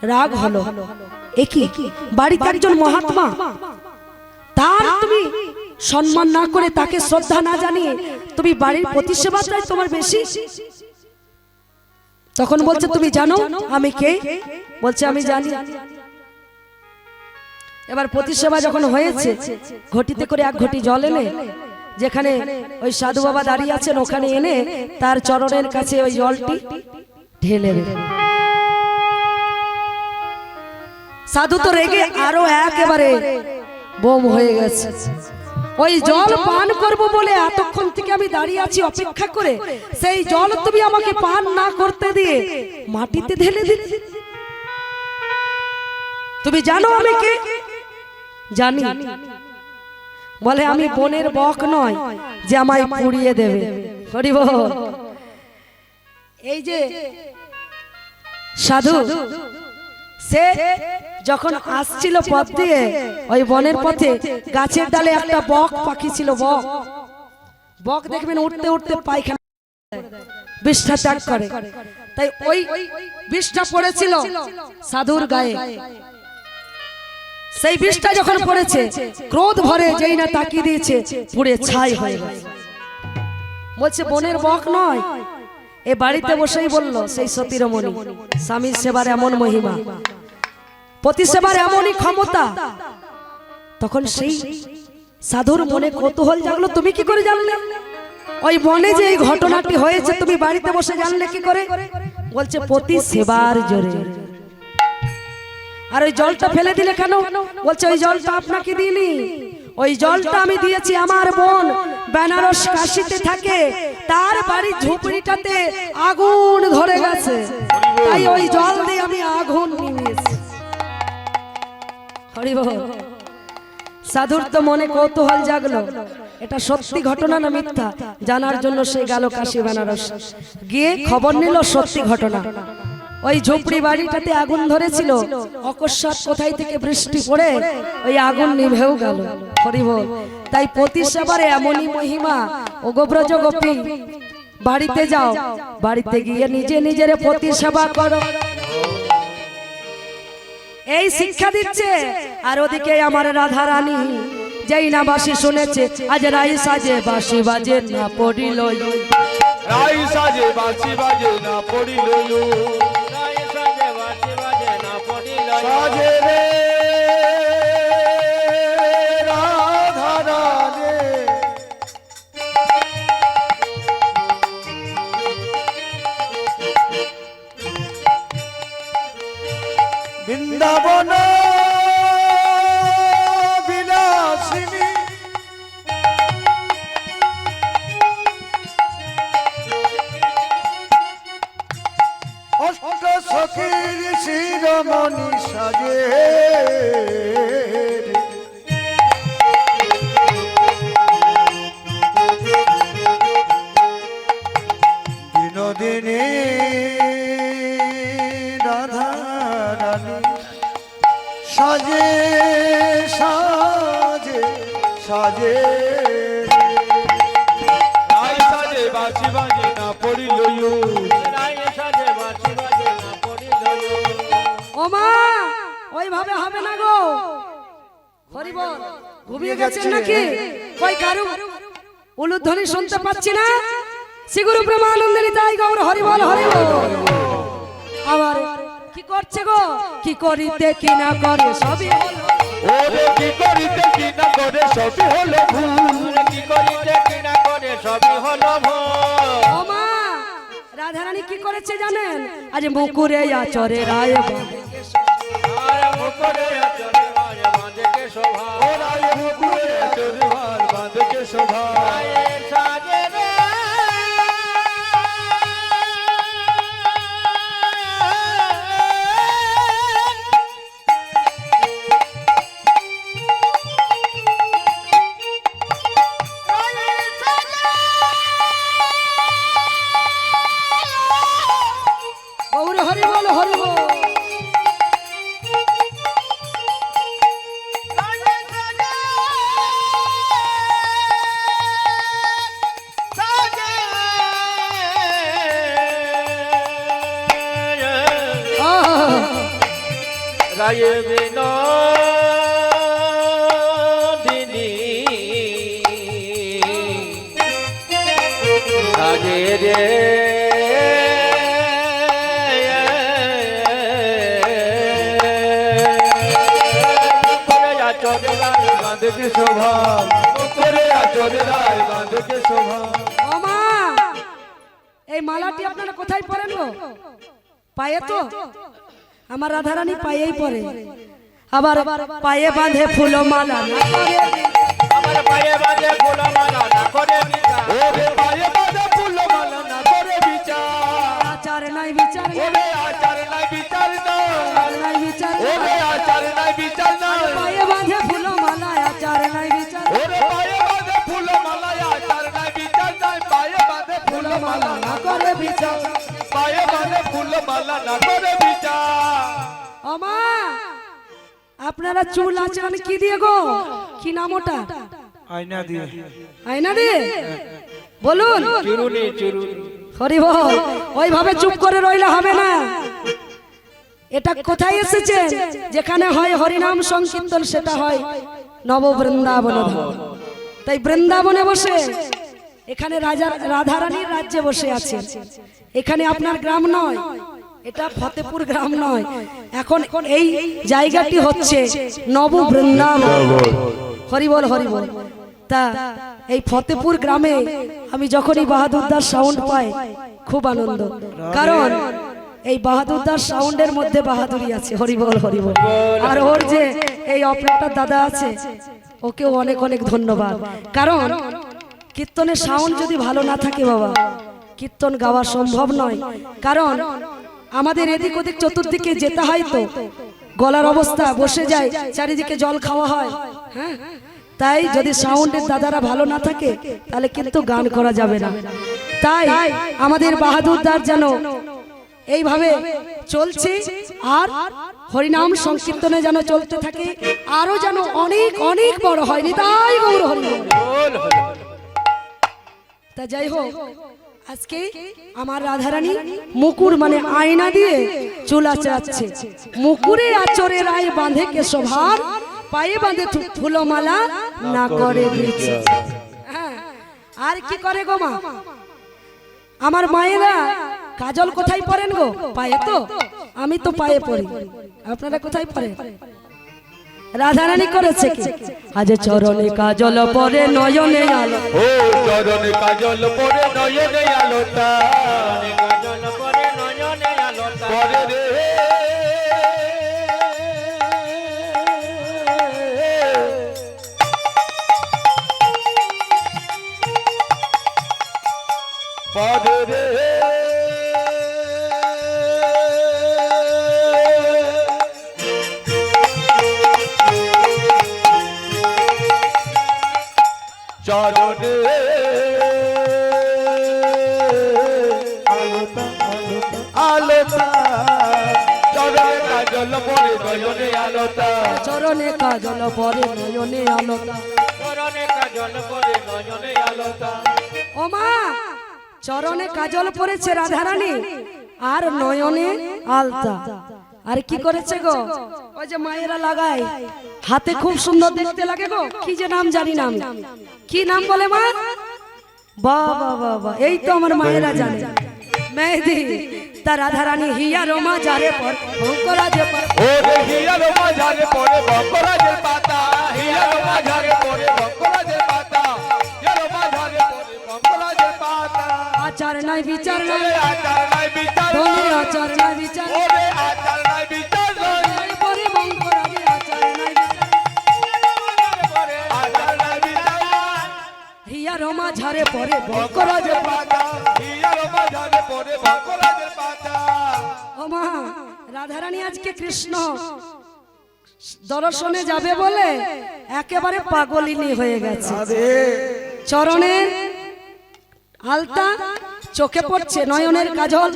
রাগ হলো একই বাড়িতে একজন মহাত্মা তার তুমি সম্মান না করে তাকে শ্রদ্ধা না জানিয়ে তুমি বাড়ির পতি সেবা চাই তোমার বেশি তখন বলছে তুমি জানো আমি কে বলছে আমি জানি এবার পতি সেবা যখন হয়েছে ঘটিতে করে এক ঘটি জল এনে যেখানে ওই সাধু বাবা দাঁড়িয়ে আছেন ওখানে এনে তার চরণের কাছে ওই জলটি ঢেলে দিলেন সাধু তো রেগে আরো একেবারে বোম হয়ে গেছে ওই জল পান করব বলে এতক্ষণ থেকে আমি দাঁড়িয়ে আছি অপেক্ষা করে সেই জল তুমি আমাকে পান না করতে দিয়ে মাটিতে ঢেলে দিলে তুমি জানো আমি কে জানি বলে আমি বনের বক নয় যে আমায় পুড়িয়ে দেবে হরি বল এই যে সাধু সে যখন আসছিল পথ দিয়ে ওই বনের পথে গাছের ডালে একটা বক পাখি ছিল। বক বক দেখবেন উঠতে উঠতে পায়খানা বিষটা ত্যাগ করে, তাই ওই বিষটা পড়েছিল সাধুর গায়ে। সেই বিষটা যখন পড়েছে ক্রোধ ভরে যেই না তাকিয়ে দিয়েছে পুড়ে ছাই হয়ে গেছে। বলছে বনের বক নয়, এ বাড়িতে বসেই বলল সেই সতীরমণি স্বামীর সেবার এমন মহিমা, পতি সেবার এমনই ক্ষমতা। তখন সেই সাধুর মনে কৌতূহল জাগলো, তুমি কি করে জানলে ওই বনে যে এই ঘটনাটি হয়েছে, তুমি বাড়িতে বসে জানলে কি করে? বলছে পতি সেবার জোরে। আর ওই জলটা ফেলে দিলে কেন? বলছে ওই জলটা আপনাকে দিইনি, ওই জলটা আমি দিয়েছি আমার বোন বেনারস কাশিতে থাকে, তার বাড়ির ঝুপড়িটাতে আগুন ধরে গেছে, তাই ওই জল দিয়ে আমি আগুন নিভিয়েছি। হরি বল। সাধুর তো মনে কৌতূহল জাগলো, এটা সত্যি ঘটনা না মিথ্যা জানার জন্য সে গেল কাশী বেনারস, গিয়ে খবর নিল সত্যি ঘটনা। ওই ঝুপড়ি বাড়িটাতে আগুন ধরেছিল, অকস্মাৎ কোথায় থেকে বৃষ্টি পড়ে ওই আগুন নিভেও গেল। হরি বল। তাই পতি সেবার এমনই মহিমা। ও গোব্রজ গোপী বাড়িতে যাও, বাড়িতে গিয়ে নিজে নিজের পতি সেবা করো, এই শিক্ষা দিচ্ছে। আর ওদিকে আমার রাধা রানী যেই না বাসি শুনেছে, আজ রাই সাজে বাসি বাজে না পড়িল, রাই সাজে বাঁশি বাজে না পড়িল, রাই সাজে বাঁশি বাজে না পড়িল, সাজে রে রাধা রানে। বৃন্দাবন বিলাসিনী অষ্ট সখীর শিরোমণি সাজে, বিনোদিনী রাধা রানী সাজে সাজে সাজে, রাই সাজে বাঁশি বাজে না পড়িল, রাই সাজে বাঁশি বাজে না পড়িল। ও মা ওইভাবে হবে না গো। হরি বল। ঘুমিয়ে গেছেন নাকি? কই কারু উলুধ্বনি শুনতে পাচ্ছি না। শ্রীগুরু প্রেমানন্দের তাই গৌর হরি বল হরি বল। আবার কি করছে গো? কি করিতে কি না করে সবই হলো, ওরে কি করিতে কি না করে সবই হলো ভুল, কি করিতে কি না করে সবই হলো ভুল। ও মা রাধারানী কি করেছে জানেন? আজ মুকুরে আচরে রায় বাঁধে, আর মুকুরে চলে মারে বাঁধে শোভা, ও রায় মুকুরে চোরে ভার বাঁধকে শোভা, রায়ের সাজে রে গৌর হরি বল হরি বল। রায়ে বিনোদিনী সাজে রে বাঁধকে শোভা, মুকুরে চোরে রায় বাঁধকে শোভা। ও মা এই মালাটি আপনারা কোথায় পরেন গো? পায়ে তো? আমার রাধারানী পায়েই পরে। আবার পায়ে বাঁধে ফুল মালা না করে, আমার পায়ে বাঁধে ফুল মালা না করে বিচার, ওরে পায়ে বাঁধে ফুল মালা না করে বিচার, আচার নাই বিচার নাই, ওরে আচার নাই বিচার নাই, নাই বিচার নাই। ওরে আচার নাই বিচার নাই, পায়ে বাঁধে ফুল মালা আচার নাই বিচার, ওরে পায়ে বাঁধে ফুল মালা আচার নাই বিচার নাই, পায়ে বাঁধে ফুল মালা না করে বিচার, পায়ে বাঁধে ফুল মালা না করে বিচার। ও মা আপনারা চুল আঁচড়ান কি দিয়ে গো? কি নাম ওটা? আয়না দিয়ে। আয়না দিয়ে? বলুন। চুরুনি চুরুনি। হরি বল। ওইভাবে চুপ করে রইলে হবে না। এটা কোথায় এসেছে? যেখানে হয় হরিনাম সংকীর্তন সেটা হয় নব বৃন্দাবন ধাম। তাই বৃন্দাবনে বসে এখানে রাধারানীর রাজ্যে বসে আছে। এখানে আপনার গ্রাম নয়, এটা ফতেপুর গ্রাম নয়, এখন এই জায়গাটি হচ্ছে নব বৃন্দাবন। হরিবল হরিবল। তা এই ফতেপুর গ্রামে আমি যখনই বাহাদুর দাস সাউন্ড পাই খুব আনন্দ, কারণ এই বাহাদুর দাস সাউন্ডের মধ্যে বাহাদুরি আছে। হরিবল হরিবল। আর ওর যে এই অপারেটর দাদা আছে ওকেও অনেক অনেক ধন্যবাদ, কারণ কীর্তনের সাউন্ড যদি ভালো না থাকে বাবা কীর্তন গাওয়া সম্ভব নয়। কারণ আমাদের এদিক ওদিক চতুর্দিকে যেতে হয়, তো গলার অবস্থা বসে যায়, চারিদিকে জল খাওয়া হয়। হ্যাঁ, তাই যদি সাউন্ডের দাদারা ভালো না থাকে তাহলে কিন্তু গান করা যাবে না। তাই আমাদের বাহাদুর দাস যেন এইভাবে চলছে আর হরিনাম সংকীর্তনে যেন চলতে থাকে, আরো যেন অনেক অনেক বড় হয়। নিতাই গৌর হরি বল। তা যাই হোক, আজকে আমার রাধারানী মুকুর মানে আয়না দিয়ে চুল আঁচড়াচ্ছে। মুকুরে আচরে রায় বাঁধে কেশভার, পায়ে বাঁধে ফুলমালা না করে দিচ্ছে। হ্যাঁ, আর কি করে গো মা? আমার মায়েরা কাজল কোথায় পরেন গো? পায়ে। তো আমি তো পায়ে পরি, আপনারা কোথায় পরেন? রাধারানী করেছে কি? আজ চরণে কাজল পরে নয়নে আলো। ও চরণে কাজল পরে নয়নে আলোটা, কাজল পরে নয়নে আলোটা। পরে রে পরে রে চরণে আলোটা আলোটা, চরণে কাজল পরে নয়নে আলোটা, চরণে কাজল পরে নয়নে আলোটা। চরণে কাজল পরে নয়নে আলোটা। ও মা, চরণে কাজল পরেছে রাধারানী আর নয়নে আলতা। আর কি করেছে গো? ওই যে মায়েরা লাগায় হাতে, খুব সুন্দর দেখতে লাগে গো। কি যে নাম জানি না আমি, কি নাম বলে মা? বাবা বাবা, এই তো আমার মায়েরা জানে, মেহেদি। তা রাধারানী হিয়া রোমা যারে পর ভঙ্করাজে পর। ও রে হিয়া রোমা ঝারে পড়ে বঙ্করাজের পাতা, হিয়া রোমা ঝারে পড়ে বঙ্করাজের পাতা, হিয়া রোমা ঝারে পড়ে বঙ্করাজের পাতা। আচার নাই বিচার নাই, ওরে আচার নাই বিচার ধনী নাই, আচার নাই বিচার ওরে আচার নাই বিচার নাই, নাই, পরে ভঙ্করাজে আচার নাই বিচার। আচার নাই বিচার নাই, হিয়া রোমা ঝারে পরে ভঙ্করাজে পর। পাতা, হিয়া রোমা ঝারে পড়ে বঙ্করাজের পাতা। ও মা, রাধারানী আজকে কৃষ্ণ দর্শনে যাবে বলে একেবারে পাগলিনী হয়ে গেছে। চরণে আলতা চোখে পড়ছে, নয়নের কাজল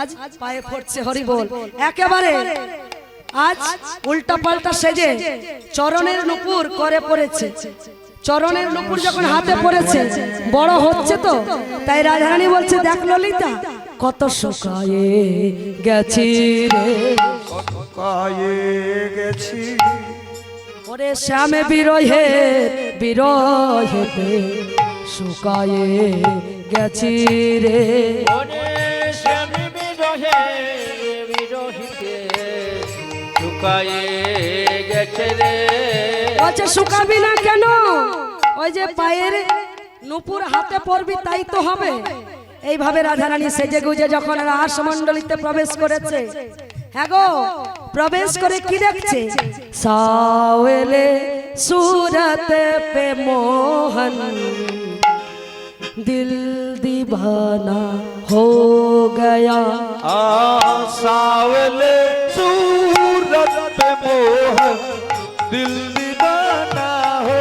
আজ পায়ে পড়ছে। হরি বল। একেবারে আজ উল্টা পাল্টা সেজে চরণের নুপুর করে পড়েছে। চরণের নুপুর যখন হাতে পড়েছে বড় হচ্ছে, তো তাই রাধারানী বলছে, দেখ ললিতা কত শুকায়ে গেছি রে, কায়ে গেছি ওরে শ্যামে বিরহে বিরহেতে শুকায়ে গেছি রে। ওরে স্বামী বিরহে বিরহিতে শুকায়ে গেছে রে। বলছে শুকাবি না কেন? ওই যে পায়ের নুপুর হাতে পড়বি তাই তো হবে। এইভাবে রাধারানী সেজে গুজে যখন রাস মণ্ডলীতে প্রবেশ করেছে, হ্যাঁ গো, প্রবেশ করে কি দেখছে? সাওয়েলে सूरत पे मोहन दिल दीवाना हो गया। सावले सूरत पे मोहन दिल दीवाना हो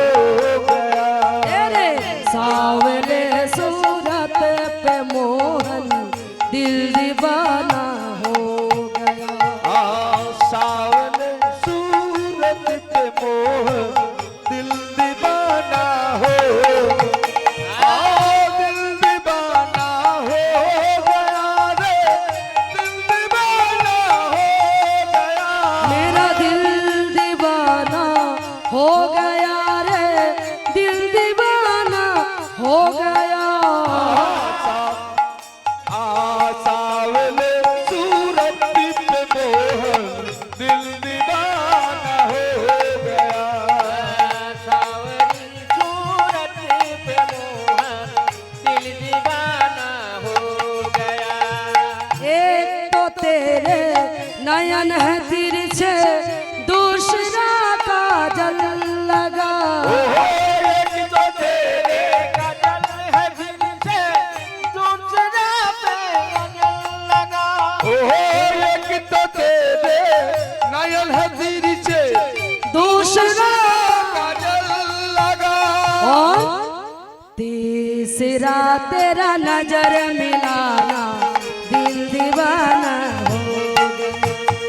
गया। तेरे सावले सूरत पे मोहन दिल दीवाना हो गया। सावले सूरत तेरे नयन है तिरछे दूसरा काजल लगा। ओहो एक तो तेरे काजल है तिरछे दूसरा पे काजल लगा। ओहो एक तो तेरे नयन है तिरछे दूसरा काजल लगा। और तीसरा तेरा नजर मिलाना दिल दीवाना हो।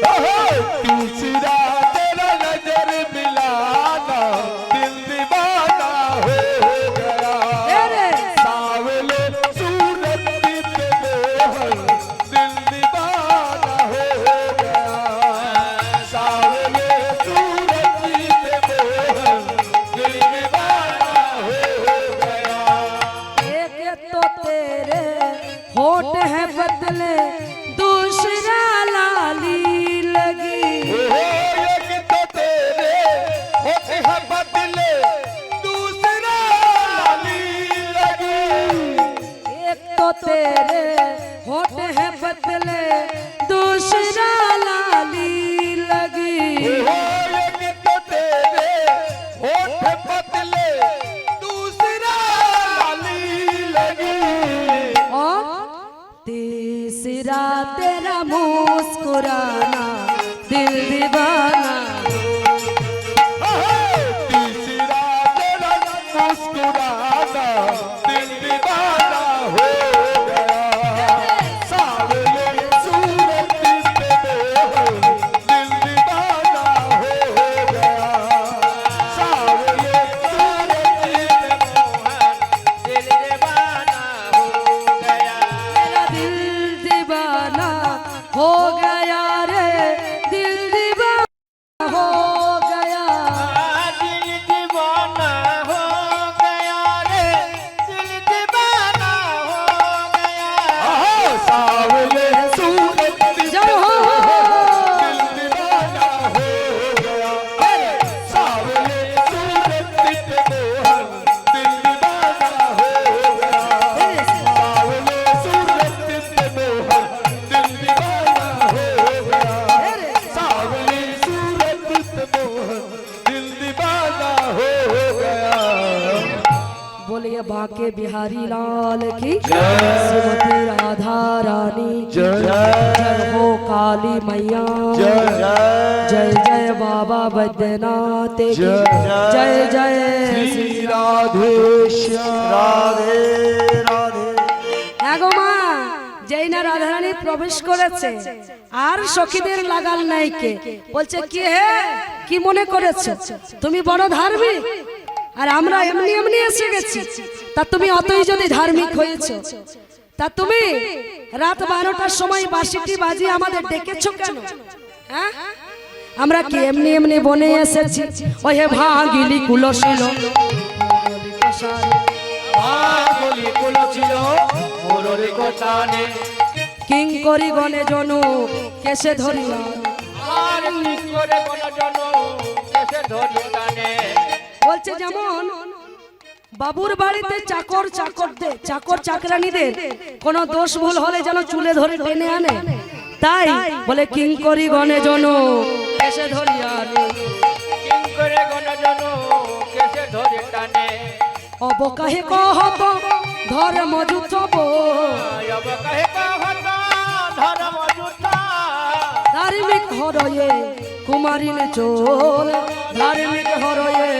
ओहो तीसरा तेरा नजर मिलाना दिल दीवाना हो गया। तेरे सावले सूरत पे मोहन दिल दीवाना हो गया। सावले सूरत पे मोहन दिल दीवाना हो गया। एक तो तेरे होठ है बदले दूसरा लाली लगी। ओहो एक तो तेरे होठ है बदले दूसरा लाली लगी। एक तो तेरे होठ है बदले दूसरा लाली लगी। ओहो एक तो तेरे होठ बदले दूसरा लाली लगी। और तीसरा तेरा मुस्कुराना दिल दीवाना। तीसरा तेरा मुस्कुराना दिल दीवाना हो गया। सावले सूरत पे मोहन दिल दीवाना हो गया। सावले सूरत पे मोहन दिल दीवाना हो गया। तेरा दिल दीवाना हो गया रे दिल दीवाना हो गया। दिल दीवाना हो गया रे दिल दीवाना हो गया। सावले सूरत जय हो। दिल दीवाना हो गया। सावले सूरत पे मोहन दिल दीवाना हो गया। सावले सूरत पे मोहन दिल दीवाना हो गया। सावली सूरत पे मोहन दिल दीवाना हो गया। बोलिए बांके बिहारी लाल की श्रीमती राधा रानी जय हो काली मैया जय जय बाबा बैद्यनाथ की जय जय श्री রাধে রাধে। হ্যাঁ গো মা যেই না রাধারানী প্রবেশ করেছে আর সখীদের লাগাল নাই কে বলছে কি হে কি মনে করেছো তুমি বড় ধার্মিক আর আমরা এমনি এমনি এসে গেছি তা তুমি অতই যদি ধার্মিক হয়েছো তা তুমি রাত 12টার সময় বাঁশিটি বাজিয়ে আমাদের ডেকেছো কেন হ্যাঁ আমরা কি এমনি এমনি বনে এসেছি ওই হে ভাগিলি কুলশীল ভাগলি কুল ছিল মোররে কোটানে কিং করি গনে জনু কেসে ধরিলা আর কি করে কোন জন কেসে ধরি টানে। বলছে যেমন বাবুর বাড়িতে চাকর চাকরানীদের কোনো দোষ ভুল হলে যেন চুলে ধরে টেনে আনে তাই বলে কিং করি গনে জনু কেসে ধরিয়া আনে কিং করে কোন জন কেসে ধরি টানে। অবকাহে কহত ধর্ম যুথব আয়ব কহে কহত ধর্ম যুদ্ধা ধার্মিক হরয়ে কুমারিন চোল ধার্মিক হরয়ে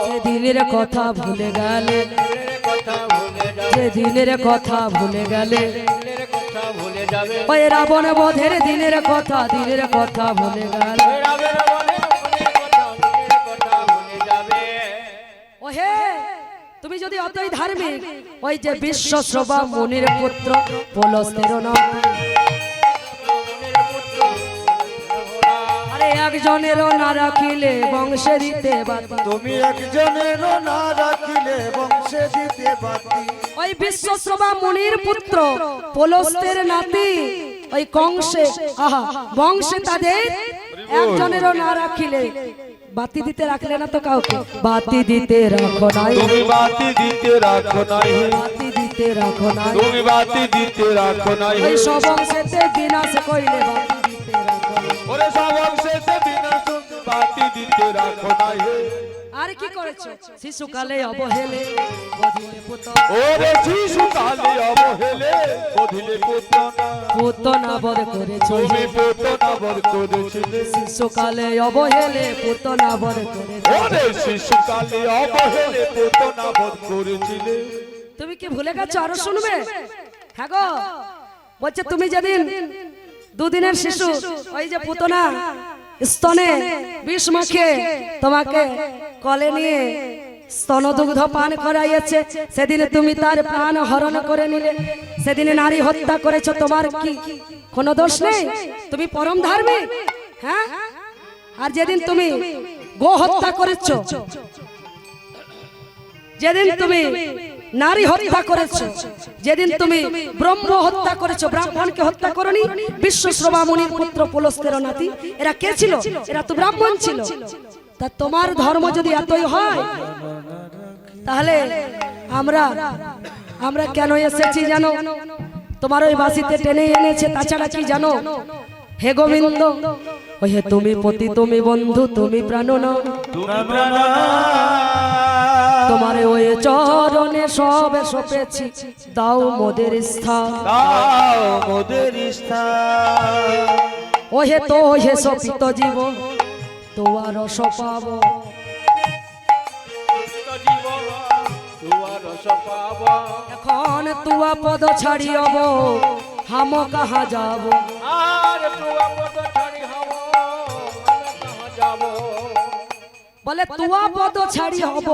সেদিনের কথা ভুলে গেলে কথা ভুলে যাবে সেদিনের কথা ভুলে গেলে কথা ভুলে যাবে ওই রাবণ বধের দিনের কথা ভুলে গেলে রাবের বলে কথা ভুলে যাবে। ওহে তুমি যদি অতই ধার্মিক ওই যে বিশ্বশ্রবা মুনির পুত্র পলস্তের নাম আরে একজনেরও না রাখিলে বংশে দিতে বাতি তুমি একজনেরও না রাখিলে বংশে দিতে বাতি। ওই বিশ্বশ্রবা মুনির পুত্র পলস্তের নাতি ওই কংসে আহা বংশে তাদের একজনেরও না রাখিলে বাতি দিতে রাখলে না তো কাউকে বাতি দিতে রাখো নাই তুমি বাতি দিতে রাখো নাই। বাতি দিতে দিতে রাখো নাই, তুমি বাতি দিতে রাখো নাই, ওই সব অংশেতে বিনাশ কইলে বাতি দিতে রাখো নাই। ওরে সব অংশেতে বিনাশ বাতি দিতে রাখো নাই। আর কি করেছো শিশুকালে অবহেলে বধিলে পুতনা, ওরে শিশুকালে অবহেলে বধিলে পুতনা, পুতনা বধ করেছো, তুমি পুতনা বধ করেছিলে। শিশুকালে অবহেলে পুতনা বধ করেছো। ওরে শিশুকালে অবহেলে পুতনা বধ করেছিলে। তুমি কি ভুলে গেছো? আরো শুনবে। হ্যাঁ গো, বলছে তুমি যেদিন দুদিনের শিশু ওই যে পুতনা স্তনে বিষ মাখে তোমাকে কলে নিয়ে স্তনদুগ্ধ পান করাইয়েছে, সেদিন তুমি তার প্রাণ হরণ করে নিলে, সেদিন নারী হত্যা করেছো। তোমার কি কোনো দোষ নেই? তুমি পরম ধার্মিক। হ্যাঁ, আর যেদিন তুমি গো হত্যা করেছো, যেদিন তুমি নারী হত্যা করেছো, যেদিন তুমি ব্রহ্ম হত্যা করেছো, ব্রাহ্মণকে হত্যা করনি। বিশ্বশ্রবা মুনির পুত্র পুলস্তের নাতি, এরা কে ছিল? এরা তো ব্রাহ্মণ ছিল। তা তোমার ধর্ম যদি এতই হয়, তাহলে আমরা কেন এসেছি জানো? তোমার ওই বাসিতে টেনে এনেছে। তাছাড়া কি জানো? হে গোবিন্দ, ওই হে তুমি পতি, তুমি বন্ধু, তুমি প্রাণনা, তোমার ওই চরণে সবে সপেছি, দাও মোদের স্থান, দাও মোদের স্থান। ওহে তো হে সপিত জীব, তোমার রস পাব, এখন তুয়া পদ ছাড়িয়ব, হাম কাহা যাব, বলে তুয়া পদ ছাড়ি হব,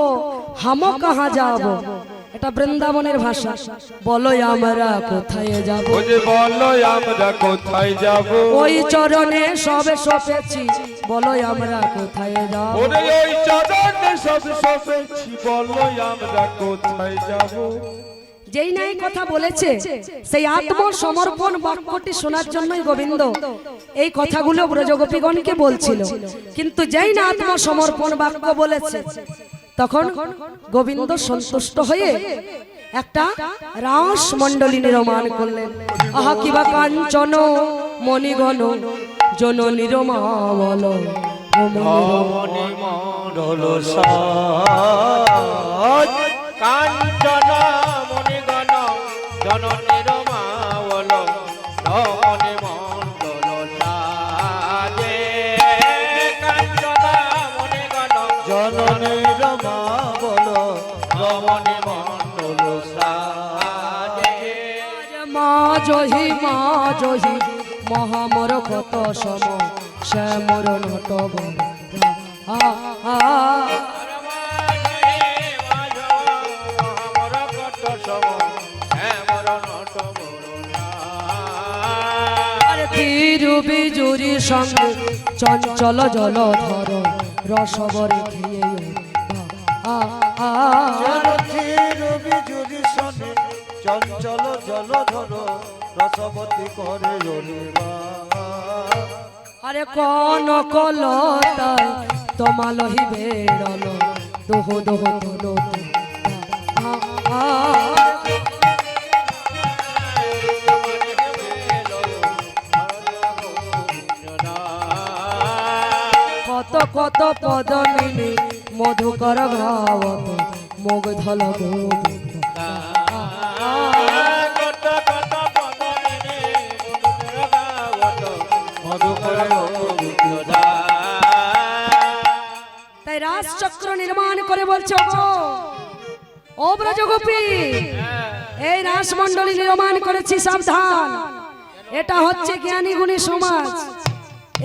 হাম কাহা যাব। এটা বৃন্দাবনের ভাষা। বলো আমরা কোথায় যাব, বলো আমরা কোথায় যাব, ওই চরণে সবে সপেছি, বলো আমরা কোথায় যাব। ওরে ওই চরণে সবে সপেছি, বলো আমরা কোথায় যাব। যেই নাই কথা বলেছে, সেই আত্মসমর্পণ বাক্যটি শোনার জন্যই গোবিন্দ এই কথাগুলো ব্রজগোপীগণকে বলছিল। কিন্তু যেই না আত্মসমর্পণ বাক্য বলেছে, তখন গোবিন্দ সন্তুষ্ট হয়ে একটা রাস মণ্ডলী নির্মাণ করলেন। আহা কিবা কাঞ্চন মণিগণ জননী রমা বল, মণ্ডল সাজ কাঞ্চন মণিগণ জননীর মাওল, রমণী মণ্ডল সাজে। কাঞ্চন মণিগণ জননীর মা বলো, রমণী মণ্ডল সাজে। মা জহি মহামর কত সম, শ্যামর নট বিজুরি সঙ্গে চঞ্চল জলধর, রসবরে খেয়ে বিজুরি শোনে চঞ্চল জলধর, রসবতী করে আরে কোন কলতায় তোমা লহি বেড়ল, দোহ দোহ দোহ কত কত পদ মিলি মধুকর গাওত, মুগ্ধল গোবিন্দ। তাই রাজচক্র নির্মাণ করে বলছে, ও ব্রজগোপী, এই রাসমণ্ডলী নির্মাণ করেছি, সাবধান। এটা হচ্ছে জ্ঞানী গুণী সমাজ,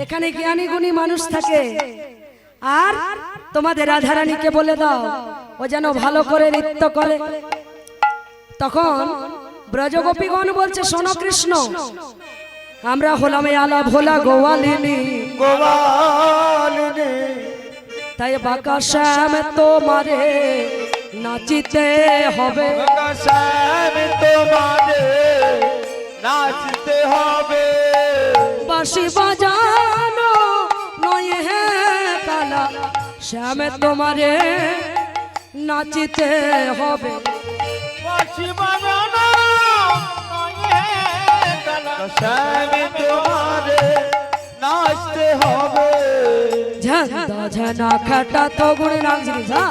এখানে জ্ঞানী গুণী মানুষ থাকে। আর তোমাদের রাধারানীকে বলে দাও, ও যেন ভালো করে নৃত্য করে। তখন ব্রজগোপীগণ বলছে, শোনো কৃষ্ণ, আমরা হলাম আলা ভোলা গোয়ালিনী, তাই বাঁকা শ্যাম তোমারে নাচিতে হবে, নাচতে হবে। বাঁশি বাজানো নয় হে কালা, শ্যাম তোমারে নাচিতে হবে। বাঁশি বাজানো ঝানা খাটা তো গুড় নাগঝি ঝা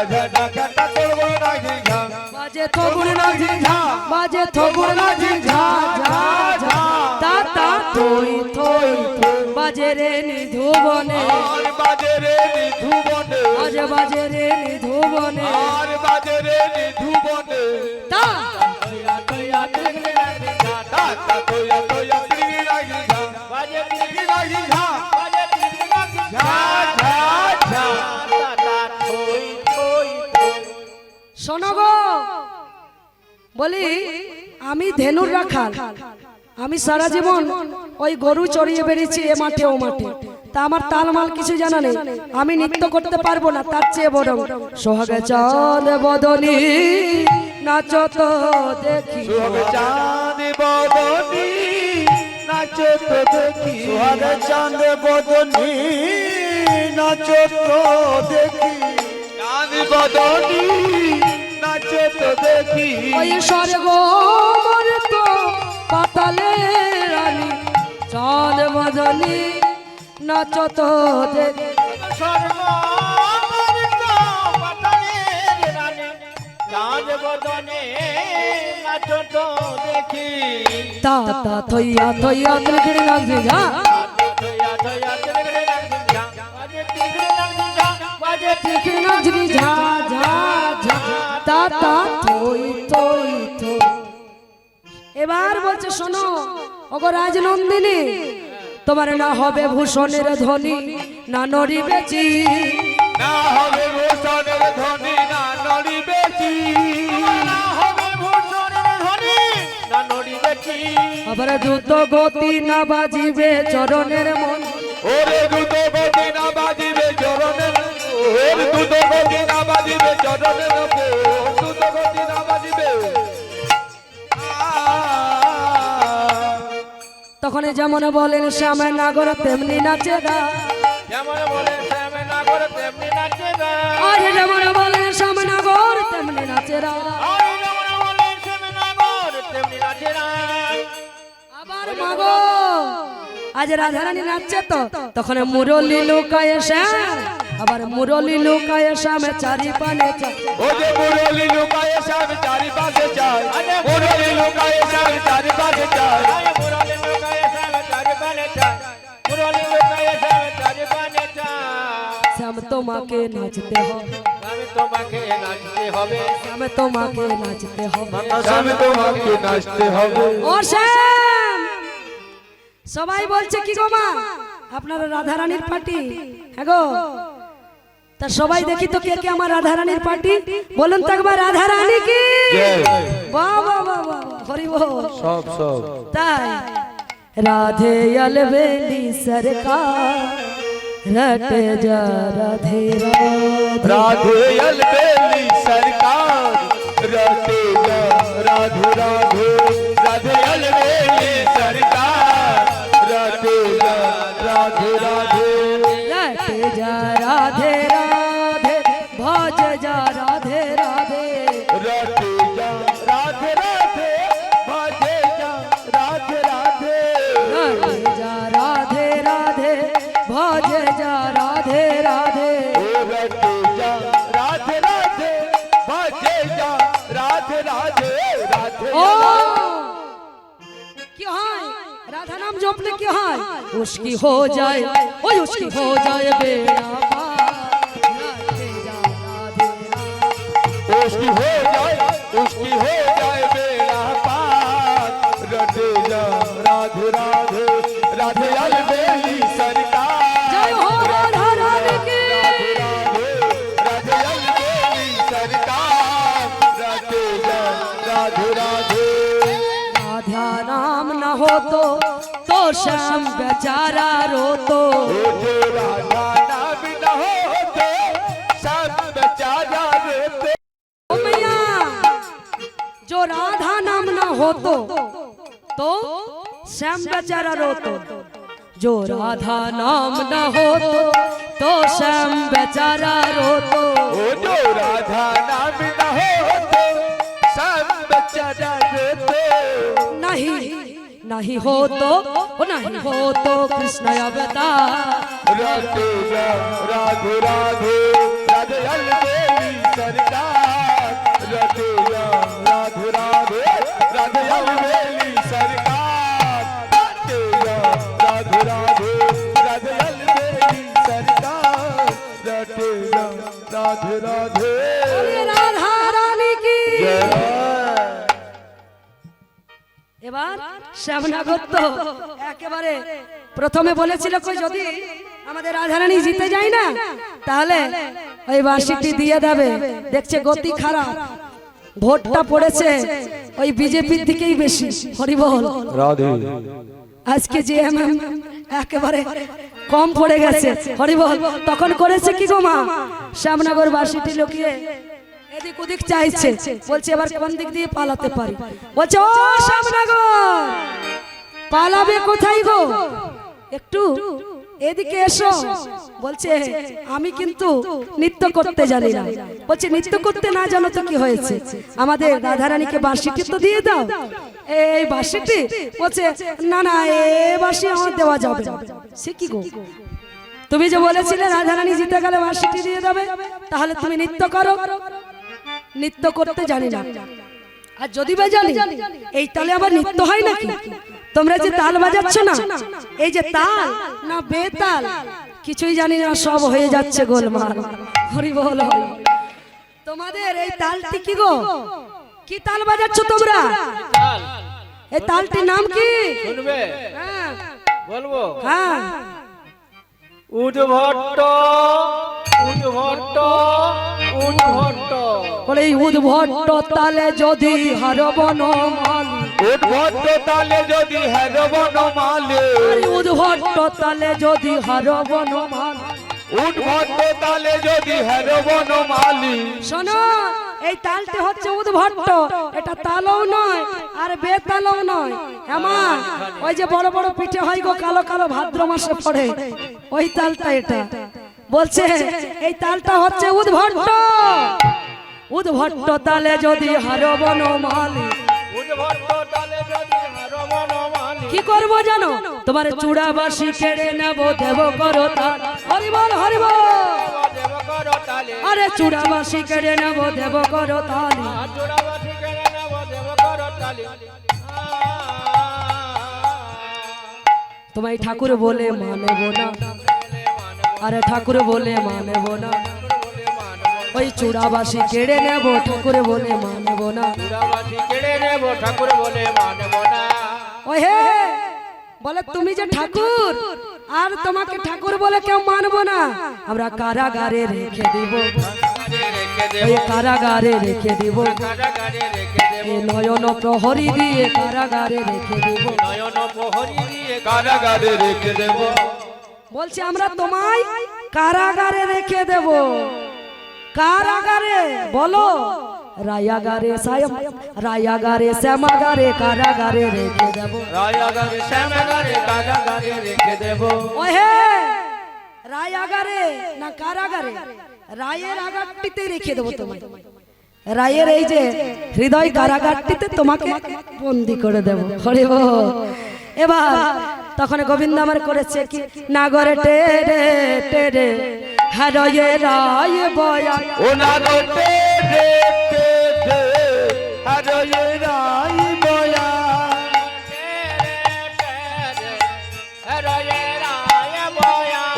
ঝানা খাটা তোর বড় নাগি ঝা বাজে তো গুড় নাগঝি ঝা বাজে তো গুড় নাগঝি ঝা ঝা ঝা তা তা থই থই বাজে রে নিধুবনে আর বাজে রে নিধুবনে আজ বাজে রে নিধুবনে আর বাজে রে নিধুবনে তা তৈয়া তৈয়া তিগড়ে নাগি ঝা তা তা তোয়া তোয়া ত্রিগি নাগি ঝা বাজে ত্রিগি নাগি ঝা বাজে তিগড়ে নাগি ঝা ঝা ঝা ঝা তা থই থই থই শোনো গো বলি আমি ধেনুর রাখাল আমি সারা জীবন ওই গরু চড়িয়ে বেরিয়েছি এ মাঠে ও মাঠে তা আমার তালমাল কিছু জানা নেই আমি নৃত্য করতে পারবো না তার চেয়ে বড় সোহাগে চাঁদ বদনি নাচো তো দেখি সোহাগ চাঁদ বদনি নাচো তো দেখি সোহাগ চাঁদ বদনি নাচো তো দেখি চাঁদ বদনি নাচো তো দেখি ওই স্বর্গ মোর তো পাতালে রানী চাঁদ বদনি নাচো তো দেখি সর্বমৃত পতনের রানী চাঁদ বদনে নাচো তো দেখি তা তা থইয়া থইয়া ত্রিগড়ি নাগঝি ঝা তৈয়া তৈয়া তিগড়ে নাগি ঝা বাজে তিগড়ে নাগি ঝা বাজে ত্রিগড়ি নাগঝি ঝা ঝা ঝা তা তা থই থই থই এবার বলছে শোনো ওগো রাজনন্দিনী তোমার না হবে ভূষণের ধ্বনি না নড়ি বেচি না হবে ভূষণের ধ্বনি না নড়ি বেচি না হবে ভূষণের ধ্বনি না নড়ি দেখি আবার দ্রুত গতি না বাজিবে চরণের মন ওরে দ্রুত গতি না বাজিবে চরণের ওরে দ্রুত গতি না বাজিবে চরণের দ্রুত গতি না বাজিবে তখন যেমন বলেন শ্যামে নাগর তেমনি নাচে গা যেমন বলে শ্যামে নাগর তেমনি নাচে গা আজ যেমন বলেন শ্যামে নাগর তেমনি নাচে রা আরে যেমন বলে শ্যামে নাগর তেমনি নাচে না আবার মাগো আজ রাধারানী নাচছে তো তখন মুরলি লুকায় শ্যাম আবার মুরলি লুকায় শ্যামে চারি পানে চা ও যে মুরলি লুকায়ে সব চারিপাশে চায় মুরলি লুকায়ে সব চারিপাশে চায় আরে মুরলি লোকায়ে শ্যামে চারি পানে চায় মুরলি লোকায়ে শ্যামে চারি পানে চায় শ্যাম তোমাকে নাচতে হবে আমি তোমাকে নাচতে হবে শ্যাম তোমাকে নাচতে হবে আমি তোমাকে নাচতে হবে ও শ্যাম সবাই বলছে কি গো মা আপনারা রাধারানীর পার্টি হ্যাঁ গো তা সবাই দেখি তো কে কে আমার রাধারানীর পার্টি বলুন তো একবার রাধারানী কি বাহ বাহ বাহ বাহ হরি বল সব সব তাই রাধে अलबेली सरकार रट जा राधे राधे राधे अलबेली सरकार रटे जा राधे राधे राधे अलबेली सरकार रटे जा राधे राधे रट जा राधे राधे भज जा राधे राधे रटे जा राधे राधे भजे जा राधे राधे रट जा राधे राधे भज जा राधे राधे ओ रटे जा राधे राधे भजे जा राधे राधे राधे ओ क्यों है राधा नाम जपने क्यों है उसकी हो जाए ओए उसकी हो जाए बेड़ा पार राधे जा राधे राधे उसकी हो जाए बेड़ा पार रटे जा राधे राधे राधे अलबेली सरकार जय हो राधा रानी की राधे अलबेली सरकार रटे जा राधे राधे राधा नाम न हो तो श्याम बेचारा रो तो ओ जो राधा नाम न हो तो सब बेचारा रोते ओ मैया जो राधा नाम न हो तो श्याम बेचारा रो जो राधा नाम न हो तो श्याम बेचारा रो ओ जो राधा नाम न हो तो सब बेचारा रोते नहीं नहीं हो तो कृष्ण अवतार राधे राधे राधे राधे अलबेली सरकार राधे राधे राधे राधे अलबेली सरकार राधे राधे राधे अलबेली सरकार राधे राधे राधे রাধা রানী কি जय এবার শ্যামনগর তো একেবারে প্রথমে বলেছিল কই যদি আমাদের রাধারানী জিতে যায় না তাহলে ওই বাঁশিটি দিয়ে দেবে দেখছে গতি খারাপ ভোটটা পড়েছে ওই বিজেপির দিকেই বেশি হরি বল राधे আজকে যে একেবারে কম পড়ে গেছে হরি বল তখন করেছে কি গো মা শ্যামনগর বাঁশিটি লুকিয়ে এদিক ওদিক চাইছে বলছে এবার কোন দিক দিয়ে পালাতে পারি বলছে ও শ্যামনগর পালাবে কোথায় গো একটু এদিকে এসো বলছে আমি কিন্তু নৃত্য করতে জানি না বলছে নৃত্য করতে না জানো তো কি হয়েছে আমাদের রাধারানীকে বাঁশিটি তো দিয়ে দাও এই বাঁশিটি বলছে না না এই বাঁশি আমার দেওয়া যাবে না। সে কি গো তুমি যে বলেছিলে রাধারানী জিতে গেলে বাঁশিটি দিয়ে দেবে তাহলে তুমি নৃত্য করো নৃত্য করতে জানি না আর যদি বা জানি এই তালে আবার নৃত্য হয় নাকি তোমরা যে তাল বাজাচ্ছ না এই যে তাল না বেতাল কিছুই জানি না সব হয়ে যাচ্ছে গোলমাল হরি বল হরি তোমাদের এই তালটি কি গো কি তাল বাজাচ্ছ তোমরা তাল এই তালটির নাম কি শুনবে হ্যাঁ বলবো হ্যাঁ উদ্ভট্ট উদ্ভট্ট উদ্ভট্ট বলে এই উদ্ভট্ট তালে যদি হারবন মালি उद्भट्ट ताले যদি হেরবন মালে আরে উদ্ভট্ট তালে যদি হারবন মালি উদ্ভট্ট তালে যদি হেরবন মালি শোনো এই তালটি হচ্ছে উদ্ভট্ট এটা তালও নয় আর বেতালও নয় এমন ওই যে বড় বড় পিঠে হয় গো কালো কালো ভাদ্র মাসে পড়ে ওই তালটা এটা বলছে এই তালটা হচ্ছে উদ্ভট্ট উদ্ভট্ট তালে যদি হারবন মালি উদ্ভট্ট তালে যদি হারবন মালি কি করবো জানো তোমার চূড়া বাসি কেড়ে নেবো দেব করো তাল হরি বল হরি বল দেব কর তালে আরে চূড়া বাসি কেড়ে নেবো দেব করো তালি জোড়াবাসী কেড়ে নেব দেব কর তালে তোমায় ঠাকুর বলে মানবো না আরে ঠাকুর বলে মানবো না ওই চূড়াবাসি কেড়ে নেব ঠাকুর বলে মানবো না জোড়াবাসী কেড়ে নেব ঠাকুর বলে মানব না ওই হে বলে তুমি যে ঠাকুর আর তোমাকে ঠাকুর বলে কেউ মানবো না আমরা কারাগারে রেখে দিব রেখে দেব ওই কারাগারে রেখে দিব কারাগারে রেখে দেব এ নয়ন প্রহরী দিয়ে কারাগারে রেখে দিব নয়ন প্রহরী দিয়ে কারাগারে রেখে দেব বলছি আমরা তোমায় কারাগারে রেখে দেব কারাগারে বলো রায়াগারে রায়াগারে শ্যামাগারে কারাগারে রেখে দেব রায়াগারে শ্যামাগারে কারাগারে রেখে দেব ওহে রায়াগারে না কারাগারে রায়ের আগারটিতে রেখে দেবো তোমায় রায়ের এই যে হৃদয় কারাগারটিতে তোমাকে বন্দি করে দেব হরে বল এবার তখন গোবিন্দ আমার করেছে কি নাগরে টেরে টেরে হারয়ে রায় বয়া ও না গোটে রে তে দে হারয়ে রাই বয়া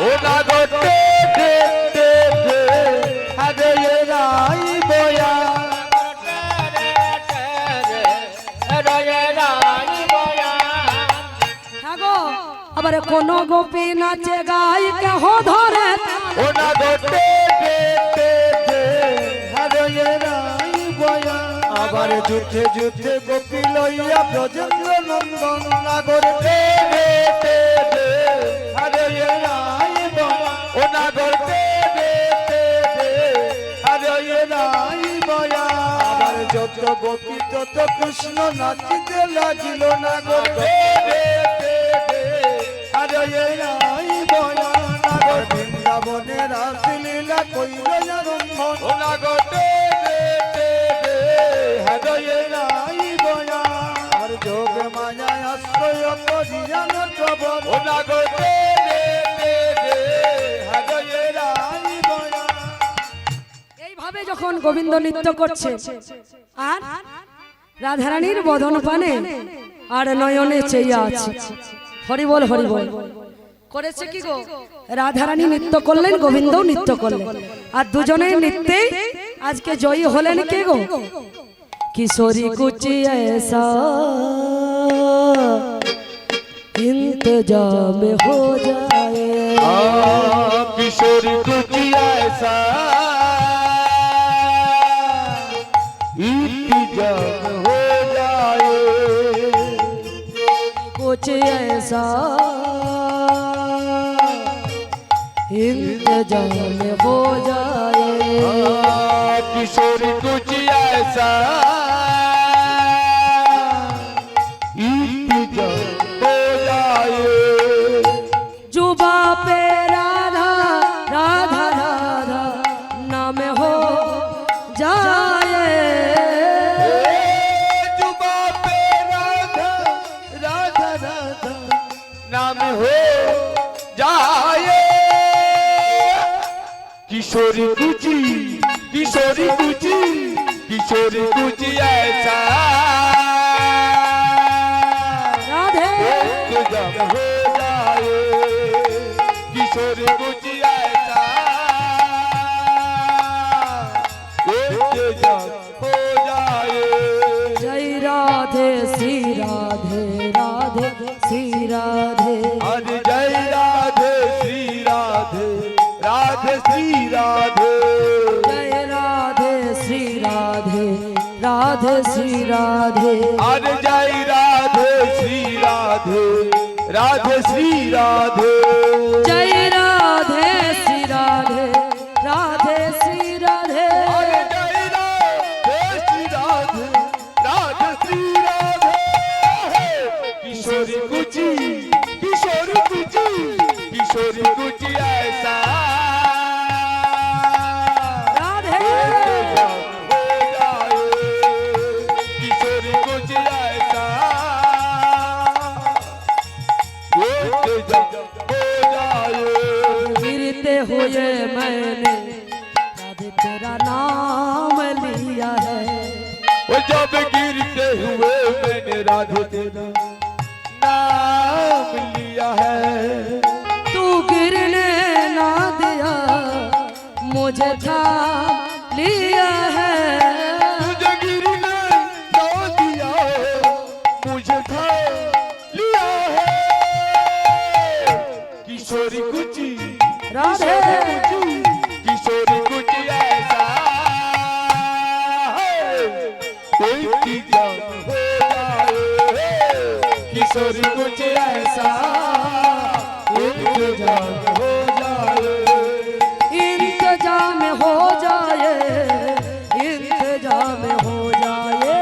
ও না গোটে রে তে দে হারয়ে রাই বয়া হাগো আবার কোন গোপী নাচে গায় কেহ ধরে ও না গোটে রে তে দে হারয়ে রাই বয়া আবার যুদ্ধে যুদ্ধে গোপী লইয়া ব্রজেন্দ্র নন্দন নাগর রে রে তে দে হারয়ে রাই বয়া ও নাগর রে রে তে দে হারয়ে রাই বয়া আবার যত গোপী তত কৃষ্ণ নাচিতে লাগিল নাগর রে রে তে দে হারয়ে রাই বয়া নাগর বৃন্দাবনে রাসলীলা কইল আরম্ভন ও নাগর রে রে তে দে হারয়ে রাই বয়া আর যোগ মায়া আশ্রয় করিয়া নটবন ও নাগর রে রে তে দে ভাবে যখন গোবিন্দ নৃত্য করছে আর রাধারানীর বদন পানে আর নয়নে চেয়ে আছে। হরি বল হরি বল করেছে কি গো, রাধারানী নৃত্য করলেন, গোবিন্দও নৃত্য করলেন, আর দুজনের নৃত্যে আজকে জয়ী হলেন কে গো, কিশোরী কুচি ऐसा इंतजाम हो जाए। किशोरी कुछ ऐसा इंतजाम हो जाए, कुछ ऐसा इंतजाम हो जाए। किशोरी कुछ ऐसा इंतजाम हो जाए। जुबा पे राधा राधा राधा नाम हो जाए। जुबा पे राधा राधा राधा नाम हो जाए। किशोरी कुची किशोरी कुची किशोरी कुची ऐसा राधे इंतजाम हो जाए। किशोरी कुची ऐसा इंतजाम हो जाए। जय राधे श्री राधे राधे श्री राधे। हरि जय राधे श्री राधे राधे श्री राधे। जय राधे श्री राधे राधे श्री राधे। हरि जय राधे श्री राधे राधे श्री राधे। जय राधे श्री राधे राधे श्री राधे। हरि जय राधे श्री राधे राधे श्री राधे। किशोरी कुची किशोरी कुची किशोरी कुची ऐसा राधे इंतजाम हो जाए। किशोरी कुछ ऐसा इंतजाम हो जाए। गिरते हुए मैंने राधे तेरा नाम लिया है। वो जब गिरते हुए मैंने राधे तेरा नाम लिया है। तू गिरने ना दिया मुझे थाम लिया है। तुझे गिरने ना दिया मुझे था लिया है। किशोरी कुची राधे किशोरी कुची ऐसा इंतजाम हो जाए। किशोरी कुची ऐसा इंतजाम हो जाए। इंतजाम हो जाए इंतजाम हो जाए।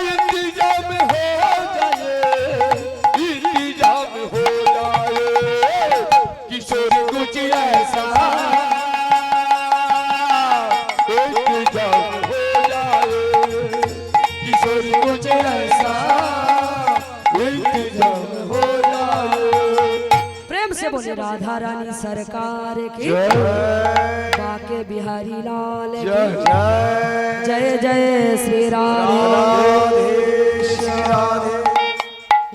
इंतजाम हो जाए इंतजाम हो जाए। किशोरी कुछ ऐसा इंतजाम हो जाए। किशोरी कुछ ऐसा इंतजाम हो जाए। प्रेम से बोले राधा रानी सरकार की, बाके बिहारी लाल की जय जय श्री राधे।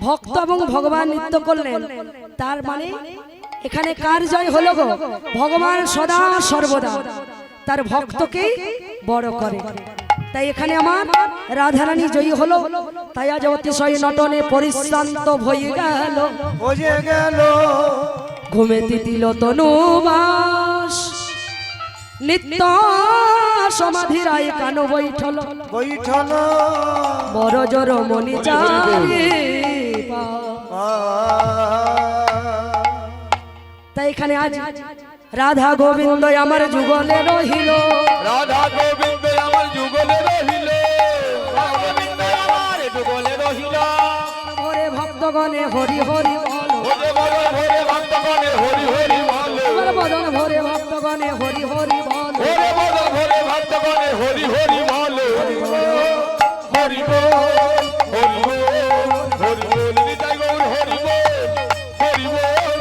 ভক্ত এবং ভগবান নৃত্য করলেন, তার মানে এখানে কার জয় হলো গো, ভগবান সদা সর্বদা তার ভক্তকে বড় করে। তাই এখানে আমার রাধারানী জয়ী হলো। তাই আজ অতিশয় নটনে পরিশ্রান্ত হয়ে গেল, বুঝে গেল ঘুমে তিতিল তনুবাস, নিত্য সমাধির আয় কান বৈঠল, বৈঠল বড় জোর মনি চারি পা। তাই এখানে আজ রাধা গোবিন্দ আমার যুগলে রহিল। রাধা গোবিন্দ আমার যুগলে রহিল। গোবিন্দ আমার যুগলে রহিল। ভরে ভক্তগণে হরি হরি বল, ভোরে ভোরে ভোরে ভক্তগণে হরি হরি বল। আমার বদন ভরে ভক্তগণে হরি হরি বল। ভোরে ভোরে ভোরে ভক্তগণে হরি হরি বল। হরি বল হরি বল হরি বল নিতাই গৌর হরি বল। হরি বল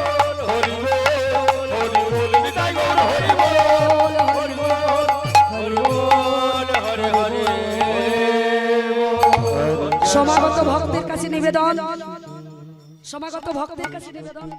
হরি বল হরি বল নিতাই গৌর হরি বল। হরি বল নিবেদন, সমাগত ভক্তের কাছে নিবেদন।